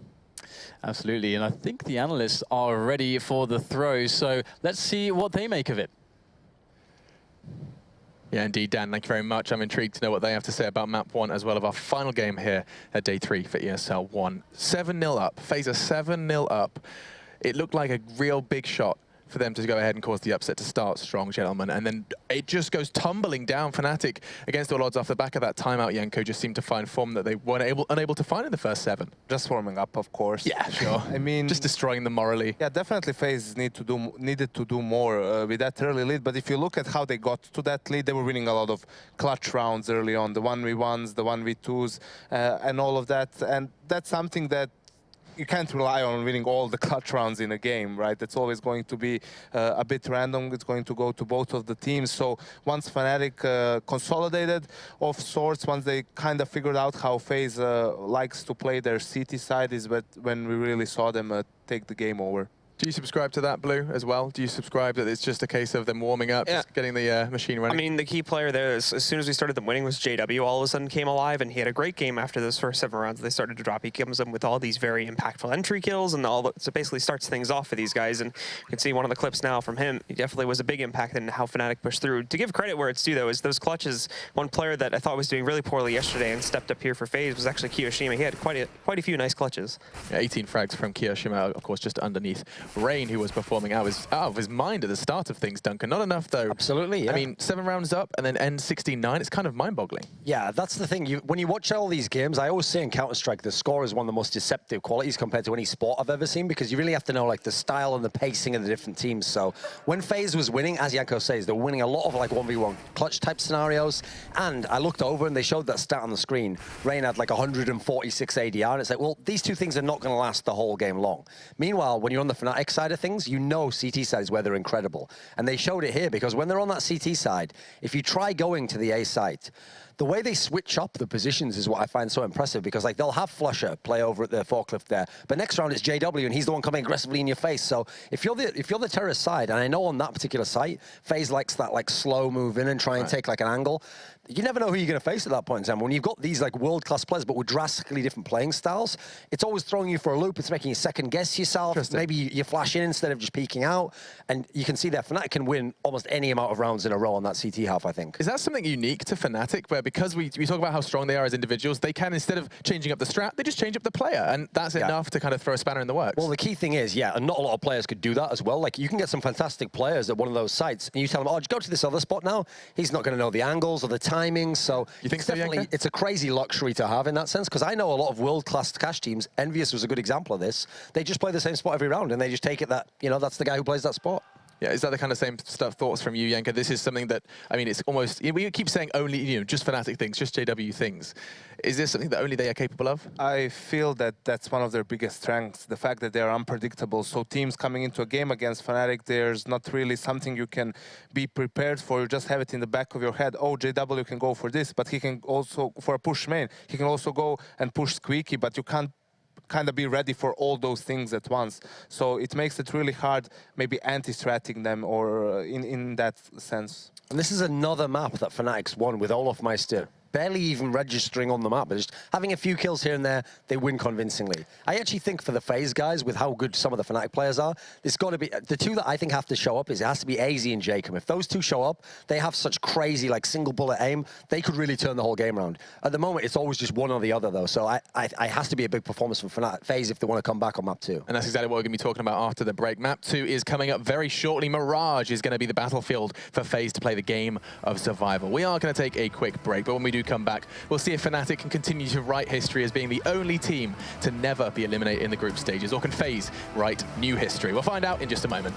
Absolutely, and I think the analysts are ready for the throw. So let's see what they make of it. Yeah, indeed, Dan, thank you very much. I'm intrigued to know what they have to say about map 1 as well of our final game here at day 3 for ESL One. 7-0 up, FaZe are 7-0 up. It looked like a real big shot for them to go ahead and cause the upset to start strong, gentlemen. And then it just goes tumbling down. Fnatic, against all odds, off the back of that timeout, Yenko just seemed to find form that they weren't unable to find in the first 7. Just warming up, of course. Yeah, sure. I mean, just destroying them morally. Yeah, definitely FaZe needed to do more with that early lead. But if you look at how they got to that lead, they were winning a lot of clutch rounds early on, the 1v1s, the 1v2s, and all of that. And that's something that you can't rely on winning all the clutch rounds in a game, right? It's always going to be a bit random. It's going to go to both of the teams. So once Fnatic consolidated of sorts, once they kind of figured out how FaZe likes to play their CT side, is when we really saw them take the game over. Do you subscribe to that, Blue, as well? Do you subscribe that it's just a case of them warming up, just getting the machine running? I mean, the key player there, as soon as we started them winning, was JW. All of a sudden came alive, and he had a great game after those first 7 rounds. They started to drop. He comes in with all these very impactful entry kills, and so basically starts things off for these guys. And you can see one of the clips now from him. He definitely was a big impact in how Fnatic pushed through. To give credit where it's due, though, is those clutches. One player that I thought was doing really poorly yesterday and stepped up here for FaZe was actually Kiyoshima. He had quite a few nice clutches. Yeah, 18 frags from Kiyoshima, of course, just underneath Rain, who was performing out of his mind at the start of things, Duncan. Not enough, though. Absolutely, yeah. I mean, 7 rounds up and then end 16-9. It's kind of mind-boggling. Yeah, that's the thing. When you watch all these games, I always say in Counter-Strike, the score is one of the most deceptive qualities compared to any sport I've ever seen, because you really have to know like the style and the pacing of the different teams. So when FaZe was winning, as Yanko says, they were winning a lot of like 1v1 clutch type scenarios. And I looked over and they showed that stat on the screen. Rain had like 146 ADR, and it's like, well, these two things are not going to last the whole game long. Meanwhile, when you're on the Fnatic side of things, you know CT side is where they're incredible. And they showed it here, because when they're on that CT side, if you try going to the A site, the way they switch up the positions is what I find so impressive, because like they'll have Flusher play over at the forklift there, but next round it's JW and he's the one coming aggressively in your face. So if you're the terrorist side, and I know on that particular site, FaZe likes that like slow move in and try and take like an angle. You never know who you're going to face at that point in time. When you've got these like world-class players, but with drastically different playing styles, it's always throwing you for a loop. It's making you second guess yourself. Maybe you flash in instead of just peeking out. And you can see that Fnatic can win almost any amount of rounds in a row on that CT half, I think. Is that something unique to Fnatic, where because we talk about how strong they are as individuals, they can, instead of changing up the strat, they just change up the player, and that's enough to kind of throw a spanner in the works? Well, the key thing is, and not a lot of players could do that as well. Like, you can get some fantastic players at one of those sites, and you tell them, oh, just go to this other spot now. He's not going to know the angles or the timings, so you think so, Yanko? It's a crazy luxury to have in that sense, because I know a lot of world-class cash teams. Envious was a good example of this. They just play the same spot every round, and they just take it that, that's the guy who plays that spot. Yeah, is that the kind of same thoughts from you, Yanko? This is something that, I mean, it's almost, we keep saying only, just Fnatic things, just JW things. Is this something that only they are capable of? I feel that that's one of their biggest strengths, the fact that they are unpredictable. So teams coming into a game against Fnatic, there's not really something you can be prepared for. You just have it in the back of your head. Oh, JW can go for this, but he can also, for a push main, he can also go and push Squeaky, but you can't kind of be ready for all those things at once. So it makes it really hard, maybe anti-stratting them or in that sense. And this is another map that Fnatic's won with Olofmeister barely even registering on the map, but just having a few kills here and there, they win convincingly. I actually think for the FaZe guys, with how good some of the Fnatic players are, there's got to be, the two that I think have to show up is it has to be AZ and Jacob. If those two show up, they have such crazy, like, single bullet aim, they could really turn the whole game around. At the moment, it's always just one or the other, though, so I has to be a big performance from FaZe if they want to come back on map 2. And that's exactly what we're going to be talking about after the break. Map 2 is coming up very shortly. Mirage is going to be the battlefield for FaZe to play the game of survival. We are going to take a quick break, but when we do come back, we'll see if Fnatic can continue to write history as being the only team to never be eliminated in the group stages, or can FaZe write new history? We'll find out in just a moment.